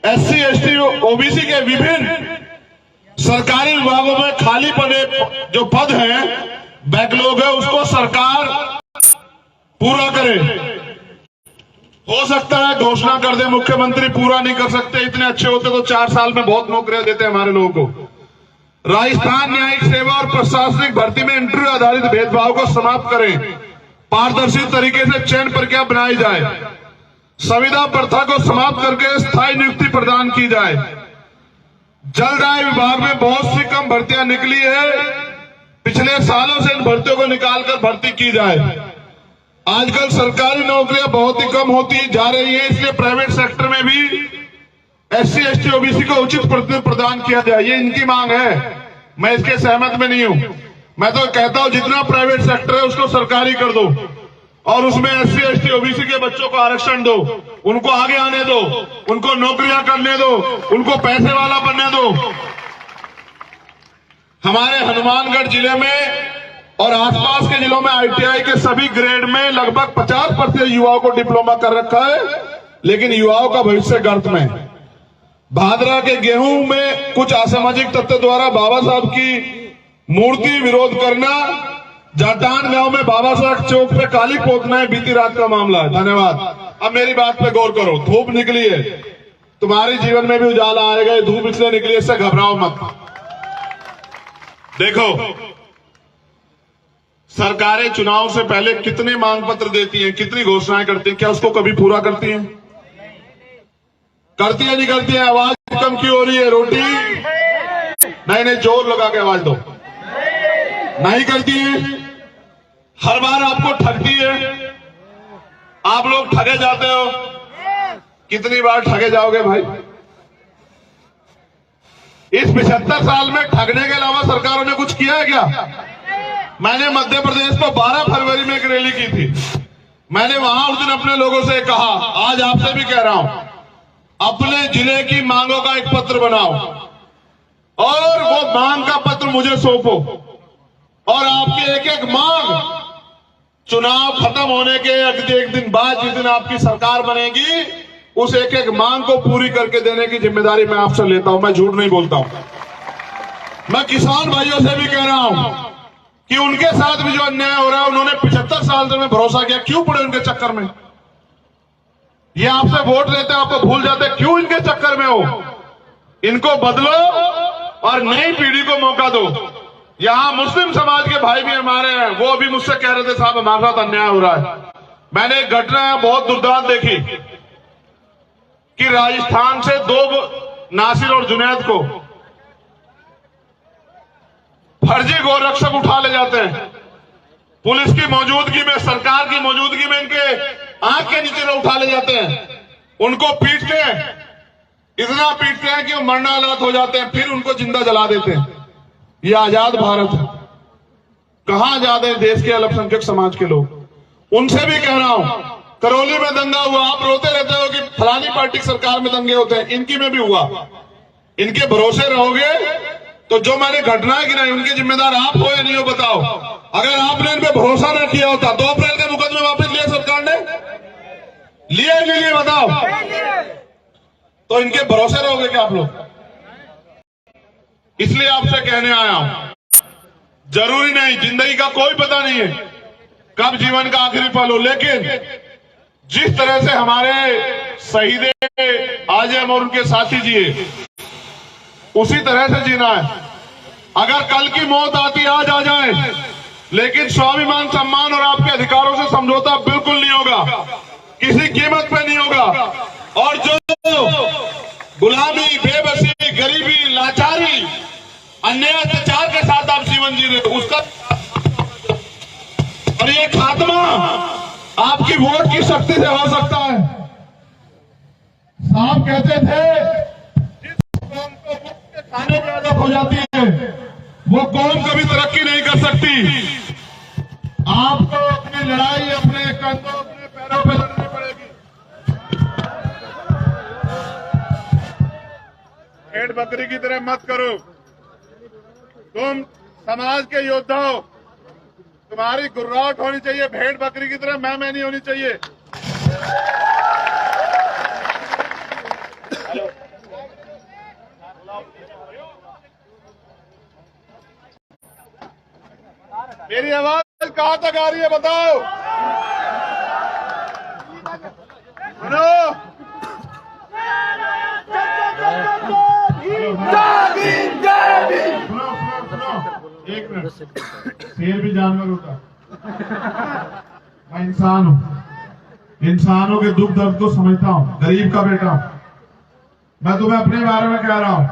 SC, ST, OBC के विभिन्न सरकारी विभागों में खाली पड़े जो पद हैं, बैकलॉग है, उसको सरकार पूरा करे। हो सकता है घोषणा कर दे मुख्यमंत्री, पूरा नहीं कर सकते। इतने अच्छे होते तो 4 साल में बहुत नौकरियां देते हमारे लोगों को। राजस्थान न्यायिक सेवा और प्रशासनिक भर्ती में इंटरव्यू आधारित भेदभाव को समाप्त करें। पारदर्शी तरीके से चयन प्रक्रिया बनाई जाए। संविदा प्रथा को समाप्त करके स्थायी नियुक्ति प्रदान की जाए। जल दाय विभाग में बहुत सी कम भर्तियां निकली है, पिछले सालों से इन भर्तियों को निकालकर भर्ती की जाए। आजकल सरकारी नौकरियां बहुत ही कम होती जा रही है, इसलिए प्राइवेट सेक्टर में भी SC, ST, OBC को उचित प्रतिनिधित्व प्रदान किया जाए। ये इनकी मांग है, मैं इसके सहमत में नहीं हूं। मैं तो कहता हूं जितना प्राइवेट सेक्टर है उसको सरकारी कर दो और उसमें SC, ST, OBC के बच्चों को आरक्षण दो, उनको आगे आने दो, उनको नौकरियां करने दो, उनको पैसे वाला बनने दो। हमारे हनुमानगढ़ जिले में और आसपास के जिलों में ITI के सभी ग्रेड में लगभग 50% युवाओं को डिप्लोमा कर रखा है, लेकिन युवाओं का भविष्य गर्त में। भादरा के गेहूं में कुछ असामाजिक तत्व द्वारा बाबा साहब की मूर्ति विरोध करना, जाटान गांव में बाबा साहब चौक पे काली पोतना है, बीती रात का मामला है। धन्यवाद। अब मेरी बात पे गौर करो। धूप निकली है, तुम्हारे जीवन में भी उजाला आएगा। धूप इसलिए निकली है, इससे घबराओ मत। देखो, सरकारें चुनाव से पहले कितने मांग पत्र देती हैं, कितनी घोषणाएं करती हैं, क्या उसको कभी पूरा करती हैं? करती है नहीं करती है? आवाज कम क्यों हो रही है? रोटी नहीं, जोर लगा के आवाज दो। नहीं करती है, हर बार आपको ठगती है। आप लोग ठगे जाते हो। कितनी बार ठगे जाओगे भाई? इस 75 साल में ठगने के अलावा सरकारों ने कुछ किया है क्या? मैंने मध्य प्रदेश को 12 फरवरी में एक रैली की थी। मैंने वहां उस दिन अपने लोगों से कहा, आज आपसे भी कह रहा हूं, अपने जिले की मांगों का एक पत्र बनाओ और वो मांग का पत्र मुझे सौंपो और आपकी एक एक मांग चुनाव खत्म होने के एक दिन बाद, जिस दिन आपकी सरकार बनेगी, उस एक एक मांग को पूरी करके देने की जिम्मेदारी मैं आपसे लेता हूं। मैं झूठ नहीं बोलता हूं। मैं किसान भाइयों से भी कह रहा हूं कि उनके साथ भी जो अन्याय हो रहा है, उन्होंने 75 साल से में भरोसा किया, क्यों पड़े उनके चक्कर में? ये आपसे वोट लेते हैं, आपको भूल जाते, क्यों इनके चक्कर में हो? इनको बदलो और नई पीढ़ी को मौका दो। यहां मुस्लिम समाज के भाई भी हमारे हैं, वो अभी मुझसे कह रहे थे, साहब हमारे साथ अन्याय हो रहा है। मैंने एक घटना बहुत दुर्दांत देखी कि राजस्थान से 2 नासिर और जुनैद को फर्जी गोरक्षक उठा ले जाते हैं। पुलिस की मौजूदगी में, सरकार की मौजूदगी में इनके आंख के नीचे उठा ले जाते हैं। उनको पीटते हैं, इतना पीटते हैं कि वो मरणालात हो जाते हैं, फिर उनको जिंदा जला देते हैं। ये आजाद भारत है? कहां आजाद है देश के अल्पसंख्यक समाज के लोग? उनसे भी कह रहा हूं, करौली में दंगा हुआ, आप रोते रहते हो कि फलानी पार्टी की सरकार में दंगे होते हैं, इनकी में भी हुआ। इनके भरोसे रहोगे तो जो मैंने घटनाएं गिनाई, उनके जिम्मेदार आप हो या नहीं हो बताओ। अगर आपने इन पे भरोसा न किया होता, 2 अप्रैल के मुकदमे वापस लिए सरकार ने? लिए नहीं लिए बताओ? तो इनके भरोसे रहोगे क्या आप लोग? इसलिए आपसे कहने आया हूं, जरूरी नहीं, जिंदगी का कोई पता नहीं है कब जीवन का आखिरी पल हो, लेकिन जिस तरह से हमारे शहीद आजम और उनके साथी जिए, उसी तरह से जीना है। अगर कल की मौत आती, आज आ जाए, लेकिन स्वाभिमान, सम्मान और आपके अधिकारों से समझौता बिल्कुल नहीं होगा, किसी कीमत पे नहीं होगा। और जो गुलामी, बेबसी, गरीबी, लाचारी, अन्याय, अत्याचार के साथ आप जीवन जी रहे हो, उसका और ये खात्मा आपकी वोट की शक्ति से हो सकता है। साहब कहते थे, जिस कौम को मुफ्त के खाने की आदत हो जाती है, वो कौम कभी तरक्की नहीं कर सकती। आपको अपनी लड़ाई अपने कंधों, अपने पैरों पर लड़नी पड़ेगी। भेड़ बकरी की तरह मत करो। तुम समाज के योद्धा हो, तुम्हारी गुर्राहट होनी चाहिए, भेड़ बकरी की तरह मैं नहीं होनी चाहिए। मेरी आवाज कहां तक आ रही है बताओ? सुनो, एक मिनट, शेर भी जानवर होता, मैं इंसान हूं, इंसानों के दुख दर्द को समझता हूं, गरीब का बेटा हूं। मैं तुम्हें अपने बारे में कह रहा हूं,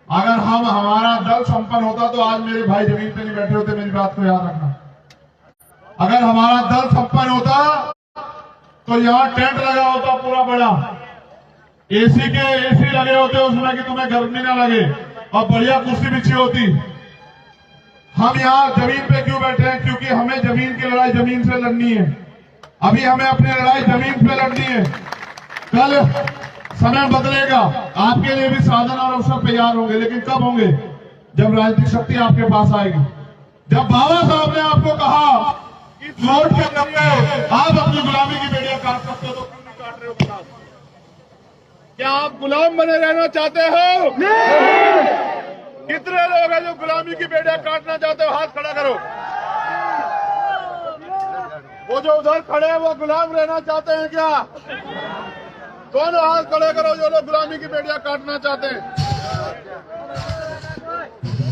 अगर हमारा दल संपन्न होता तो आज मेरे भाई जमीन पे नहीं बैठे होते, मेरी बात को याद रखना। अगर हमारा दल संपन्न होता तो यहाँ टेंट लगा होता पूरा बड़ा, एसी लगे होते उसमें कि तुम्हें गर्मी ना लगे, और बढ़िया कुर्सी बिछी होती। हम यहाँ जमीन पे क्यों बैठे हैं? क्योंकि हमें जमीन की लड़ाई जमीन से लड़नी है। अभी हमें अपनी लड़ाई जमीन पे लड़नी है। कल समय बदलेगा, आपके लिए भी साधन और अवसर तैयार होंगे, लेकिन कब होंगे? जब राजनीतिक शक्ति आपके पास आएगी। जब बाबा साहब ने आपको कहा कि वोट के जरिए आप अपनी गुलामी की बेड़ियां काट सकते हो, तो क्यों नहीं काट रहे हो? बताओ, क्या आप गुलाम बने रहना चाहते हो? नहीं। कितने लोग हैं जो गुलामी की बेड़ियां काटना चाहते हो? हाथ खड़ा करो। वो जो उधर खड़े हैं वो गुलाम रहना चाहते हैं क्या? दोनों हाथ खड़े करो जो लोग गुलामी की बेड़ियां काटना चाहते हैं।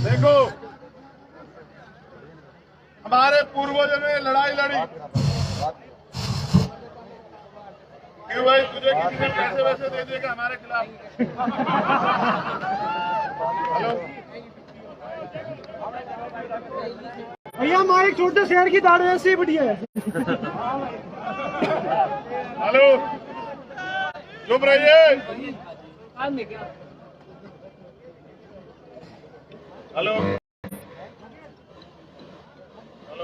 देखो, हमारे पूर्वजों ने लड़ाई लड़ी। क्यों भाई, तुझे किसी ने पैसे वैसे दे देगा हमारे खिलाफ? हेलो भैया, हमारे छोटे शहर की दाढ़ी ऐसी बढ़िया है। हेलो, चुप रहिए। हेलो हेलो,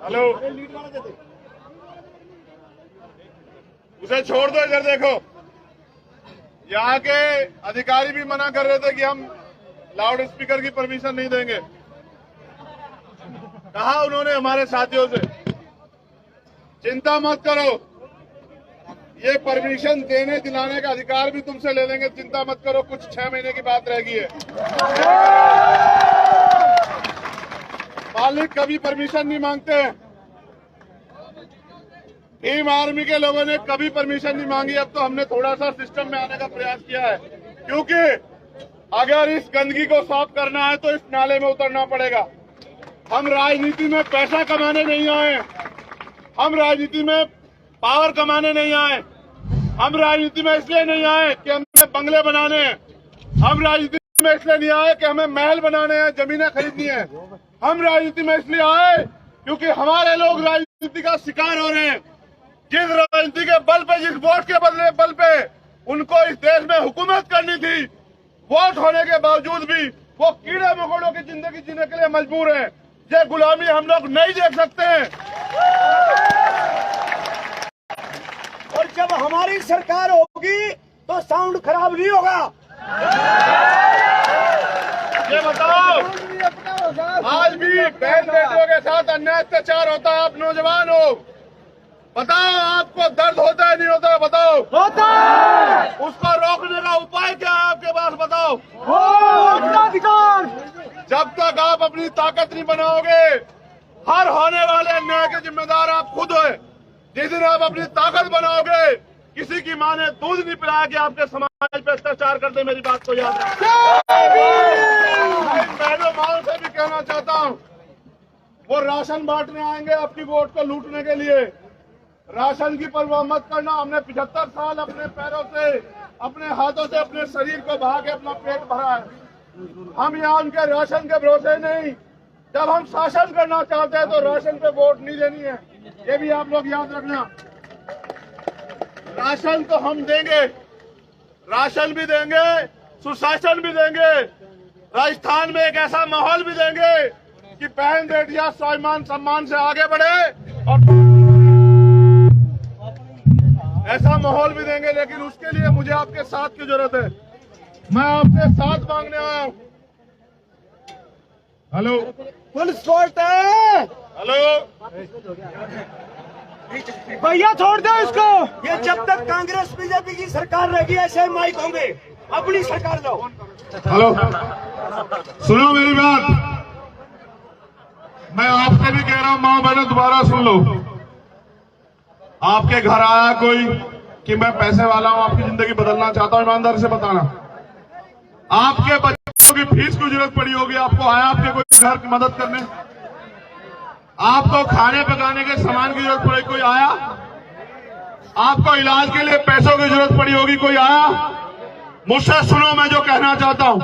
हेलो, उसे छोड़ दो। इधर देखो, यहाँ के अधिकारी भी मना कर रहे थे कि हम लाउड स्पीकर की परमिशन नहीं देंगे। कहा उन्होंने हमारे साथियों से, चिंता मत करो, ये परमिशन देने दिलाने का अधिकार भी तुमसे ले लेंगे, चिंता मत करो, कुछ 6 महीने की बात रह गई है। मालिक कभी परमिशन नहीं मांगते हैं। टीम आर्मी के लोगों ने कभी परमिशन नहीं मांगी। अब तो हमने थोड़ा सा सिस्टम में आने का प्रयास किया है, क्योंकि अगर इस गंदगी को साफ करना है तो इस नाले में उतरना पड़ेगा। हम राजनीति में पैसा कमाने नहीं आए, हम राजनीति में पावर कमाने नहीं आए, हम राजनीति में इसलिए नहीं आए कि हमें बंगले बनाने हैं, हम राजनीति में इसलिए नहीं आए कि हमें महल बनाने हैं, जमीनें खरीदनी है। हम राजनीति में इसलिए आए क्योंकि हमारे लोग राजनीति का शिकार हो रहे हैं। जिस राजनीति के बल पे, जिस वोट के बल पे उनको इस देश में हुकूमत करनी थी, वोट होने के बावजूद भी वो कीड़े मकोड़ों की जिंदगी जीने के लिए मजबूर है। ये गुलामी हम लोग नहीं देख सकते हैं। और जब हमारी सरकार होगी तो साउंड खराब नहीं होगा। ये बताओ, आज भी बहन बेटियों के साथ अन्याय अत्याचार होता है। आप नौजवान हो, बताओ, आपको दर्द होता है नहीं होता है? बताओ। होता है। उसको रोकने का उपाय क्या है आपके पास? बताओ। अधिकार। जब तक आप अपनी ताकत नहीं बनाओगे, हर होने वाले अन्याय के जिम्मेदार आप खुद हो। जिस दिन आप अपनी ताकत बनाओगे, किसी की माँ ने दूध नहीं पिलाया कि आपके समाज पे अत्याचार कर दे। मेरी बात को याद रखें। बहनों माओ से भी कहना चाहता हूँ, वो राशन बांटने आएंगे आपकी वोट को लूटने के लिए। राशन की परवाह मत करना। हमने 75 साल अपने पैरों से, अपने हाथों से, अपने शरीर को बहा के अपना पेट भरा है। हम यहाँ उनके राशन के भरोसे नहीं। जब हम शासन करना चाहते हैं तो राशन पे वोट नहीं देनी है, ये भी आप लोग याद रखना। राशन तो हम देंगे, राशन भी देंगे, सुशासन भी देंगे, राजस्थान में एक ऐसा माहौल भी देंगे कि बहन बेटियां स्वाभिमान सम्मान से आगे बढ़े और ऐसा माहौल भी देंगे, लेकिन उसके लिए मुझे आपके साथ की जरूरत है। मैं आपसे साथ मांगने आया हूं। हेलो, फुल सपोर्ट है। हेलो भैया छोड़ दो इसको। ये जब तक कांग्रेस बीजेपी की सरकार रहेगी ऐसे माइक होंगे। अपनी सरकार दो। हेलो, सुनो मेरी बात। मैं आपसे भी कह रहा हूं, मां बहनों दोबारा सुन लो। आपके घर आया कोई कि मैं पैसे वाला हूं, आपकी जिंदगी बदलना चाहता हूं, ईमानदारी से बताना। आपके बच्चों की फीस की जरूरत पड़ी होगी, आपको आया आपके कोई घर की मदद करने? आपको खाने पकाने के सामान की जरूरत पड़ी, कोई आया? आपको इलाज के लिए पैसों की जरूरत पड़ी होगी, कोई आया? मुझसे सुनो, मैं जो कहना चाहता हूं,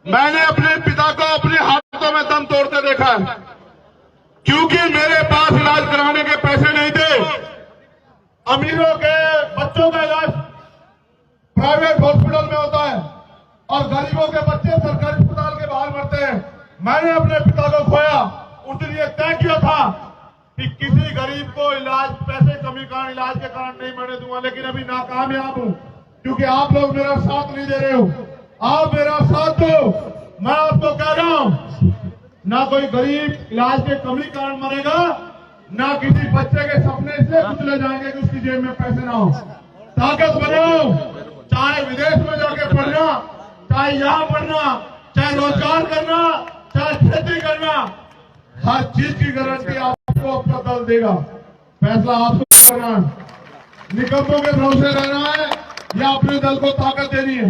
मैंने अपने पिता को अपने हाथों में दम तोड़ते देखा है, क्योंकि मेरे पास इलाज कराने के पैसे नहीं थे। अमीरों के बच्चों का इलाज प्राइवेट हॉस्पिटल में होता है और गरीबों के बच्चे सरकारी अस्पताल के बाहर मरते हैं। मैंने अपने पिता को खोया, उस दिन ये तय किया था कि किसी गरीब को इलाज पैसे कमी कारण इलाज के कारण नहीं मरने दूंगा, लेकिन अभी नाकामयाब हूं क्योंकि आप लोग मेरा साथ नहीं दे रहे हो। आप मेरा साथ दो। मैं आपको कह रहा हूं, ना कोई गरीब इलाज के कमी कारण मरेगा, ना किसी बच्चे के सपने से कुचले जाएंगे कि उसकी जेब में पैसे ना हो। ताकत बनाओ, चाहे विदेश में जाके पढ़ना, चाहे यहां पढ़ना, चाहे रोजगार करना, चाहे खेती करना, हर चीज की गारंटी आपको अपना दल देगा। फैसला आपको करना है। निकम्मों के भरोसे रहना है या अपने दल को ताकत देनी है।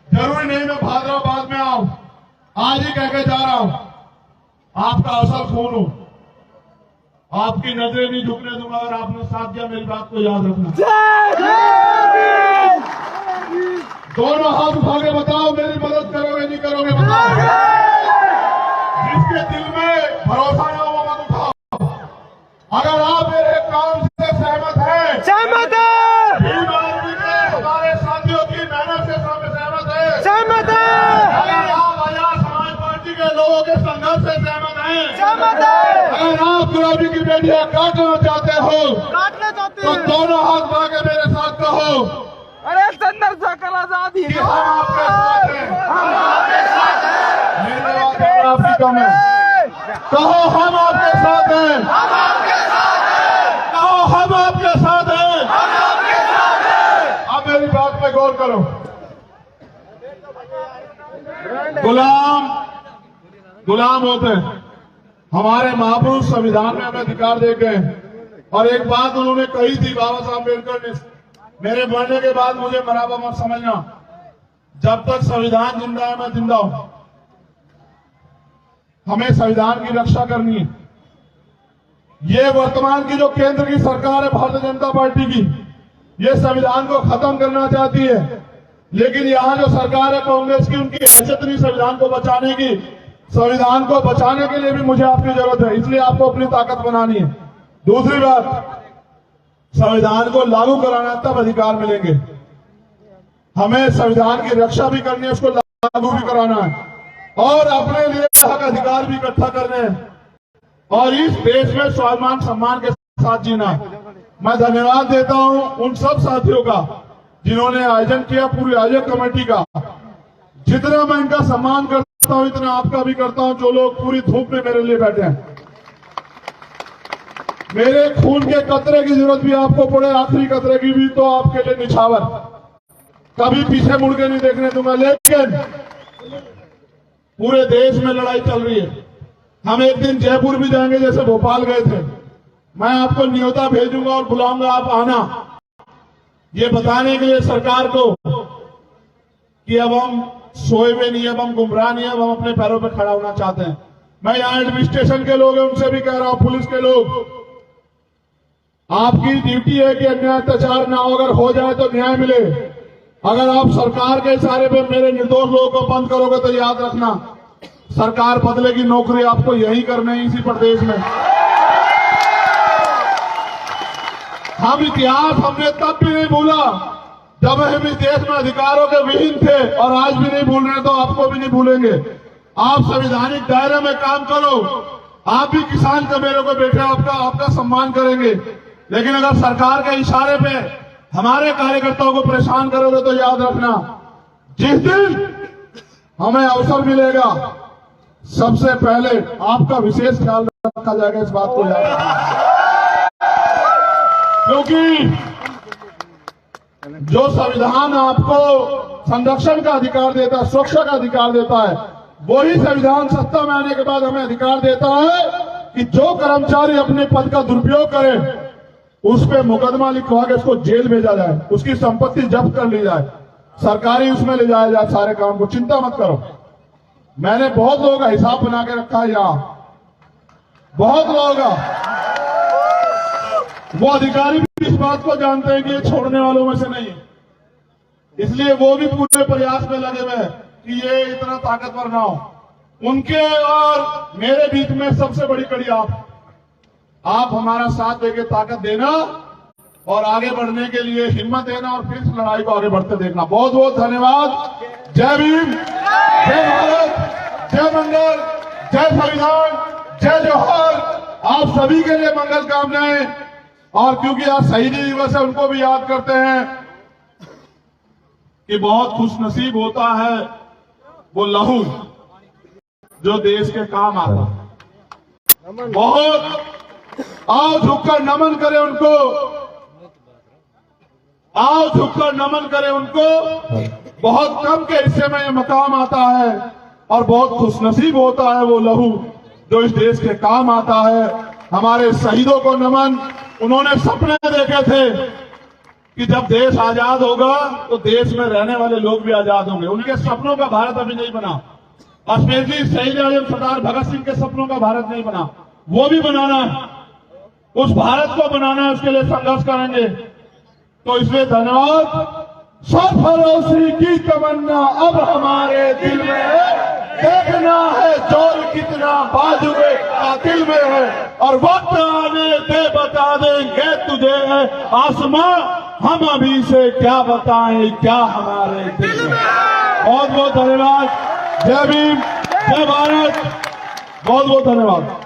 जरूरी नहीं मैं भादराबाद में आऊं, आज ही कह के जा रहा हूं, आपका असल खून हो, आपकी नजरें नहीं झुकने दूंगा। और आपने साथ दिया, मेरी बात को याद रखना। दोनों हाथ उठा के बताओ, मेरी मदद करोगे नहीं करोगे बताओ। जिसके दिल में भरोसा ना हो मत उठाओ। अगर आप मेरे काम से सहमत हैं, सहमत है, हमारे साथियों की मेहनत से सहमत है, सहमत है, अगर आप आजाद समाज पार्टी के लोगों के संघर्ष से सहमत हैं, सहमत है, अगर आप गुलाबी की बेटियां काटना चाहते हो, काटना चाहते तो दोनों हाथ बढ़ा के मेरे साथ कहो, अरे चंद्रशेखर आजादी कि हम आपके साथ हैं। मेरे बात आपकी कम है। कहो हम आपके साथ हैं, कहो हम आपके साथ हैं। अब मेरी बात पे गौर करो। गुलाम होते हैं, हमारे महापुरुष संविधान में हमें अधिकार दे गए। और एक बात उन्होंने कही थी, बाबा साहब अम्बेडकर ने, मेरे मरने के बाद मुझे मराबा मत समझना, जब तक संविधान जिंदा है मैं जिंदा हूं। हमें संविधान की रक्षा करनी है। ये वर्तमान की जो केंद्र की सरकार है भारतीय जनता पार्टी की, ये संविधान को खत्म करना चाहती है, लेकिन यहाँ जो सरकार है कांग्रेस की, उनकी हैसियत नहीं संविधान को बचाने की। संविधान को बचाने के लिए भी मुझे आपकी जरूरत है, इसलिए आपको अपनी ताकत बनानी है। दूसरी बात, संविधान को लागू कराना, तब अधिकार मिलेंगे। हमें संविधान की रक्षा भी करनी है, उसको लागू भी कराना है, और अपने लिए हक अधिकार भी इकट्ठा करने हैं, और इस देश में स्वाभिमान सम्मान के साथ जीना। मैं धन्यवाद देता हूं उन सब साथियों का जिन्होंने आयोजन किया, पूरी आयोजक कमेटी का। जितना मैं इनका सम्मान करता हूं, इतना आपका भी करता हूं, जो लोग पूरी धूप में मेरे लिए बैठे हैं। मेरे खून के कतरे की जरूरत भी आपको पड़े, आखिरी कतरे की भी, तो आपके लिए निछावर, कभी पीछे मुड़ के नहीं देखने दूंगा। लेकिन पूरे देश में लड़ाई चल रही है। हम एक दिन जयपुर भी जाएंगे, जैसे भोपाल गए थे। मैं आपको न्योता भेजूंगा और बुलाऊंगा, आप आना, ये बताने के लिए सरकार को कि अब हम सोए हुए नहीं, अब हम गुमराह नहीं है, अब हम अपने पैरों पर खड़ा होना चाहते हैं। मैं यहाँ एडमिनिस्ट्रेशन के लोग हैं, उनसे भी कह रहा हूं, पुलिस के लोग, आपकी ड्यूटी है कि अन्याय अत्याचार ना हो, अगर हो जाए तो न्याय मिले। अगर आप सरकार के इशारे पे मेरे निर्दोष लोगों को बंद करोगे तो याद रखना, सरकार बदलेगी, नौकरी आपको यही करनी है, इसी प्रदेश में। हम इतिहास हमने तब भी नहीं भूला जब हम इस देश में अधिकारों के विहीन थे, और आज भी नहीं भूल रहे, तो आपको भी नहीं भूलेंगे। आप संवैधानिक दायरे में काम करो। आप भी किसान का मेरे को बैठे आपका सम्मान करेंगे, लेकिन अगर सरकार के इशारे पे हमारे कार्यकर्ताओं को परेशान करोगे तो याद रखना, जिस दिन हमें अवसर मिलेगा सबसे पहले आपका विशेष ख्याल रखा जाएगा। इस बात को याद रखना, क्योंकि जो संविधान आपको संरक्षण का अधिकार देता है, सुरक्षा का अधिकार देता है, वही संविधान सत्ता में आने के बाद हमें अधिकार देता है कि जो कर्मचारी अपने पद का दुरुपयोग करे उस पे मुकदमा लिखवा के उसको जेल भेजा जाए, उसकी संपत्ति जब्त कर ली जाए, सरकारी उसमें ले जाया जाए सारे काम को। चिंता मत करो, मैंने बहुत लोगों का हिसाब बना के रखा है यहां, बहुत लोगों का। वो अधिकारी भी इस बात को जानते हैं कि ये छोड़ने वालों में से नहीं, इसलिए वो भी पूरे प्रयास में लगे हुए हैं कि ये इतना ताकतवर ना हो। उनके और मेरे बीच में सबसे बड़ी कड़ी आप हमारा साथ देके ताकत देना और आगे बढ़ने के लिए हिम्मत देना और फिर इस लड़ाई को आगे बढ़ते देखना। बहुत बहुत धन्यवाद। जय भीम, जय भारत, जय मंगल, जय संविधान, जय जोहर। आप सभी के लिए मंगल कामनाएं। और क्योंकि आज शहीदी दिवस है, उनको भी याद करते हैं कि बहुत खुशनसीब होता है वो लहू जो देश के काम आता है। बहुत आओ झुककर नमन करें उनको, आओ झुककर नमन करें उनको। बहुत कम के हिस्से में ये मकाम आता है और बहुत खुशनसीब होता है वो लहू जो इस देश के काम आता है। हमारे शहीदों को नमन। उन्होंने सपने देखे थे कि जब देश आजाद होगा तो देश में रहने वाले लोग भी आजाद होंगे। उनके सपनों का भारत अभी नहीं बना, स्पेशली शहीद आजम सरदार भगत सिंह के सपनों का भारत नहीं बना, वो भी बनाना है। उस भारत को बनाना है, उसके लिए संघर्ष करेंगे। तो इसलिए धन्यवाद। सरफरोशी की तमन्ना अब हमारे दिल में है, देखना है जोर कितना बाजुए कातिल में है, और वक्त आने दे बता देंगे तुझे है आसमां, हम अभी से क्या बताएं क्या हमारे दिल में। बहुत बहुत धन्यवाद। जय भीम, जय भारत, बहुत बहुत धन्यवाद।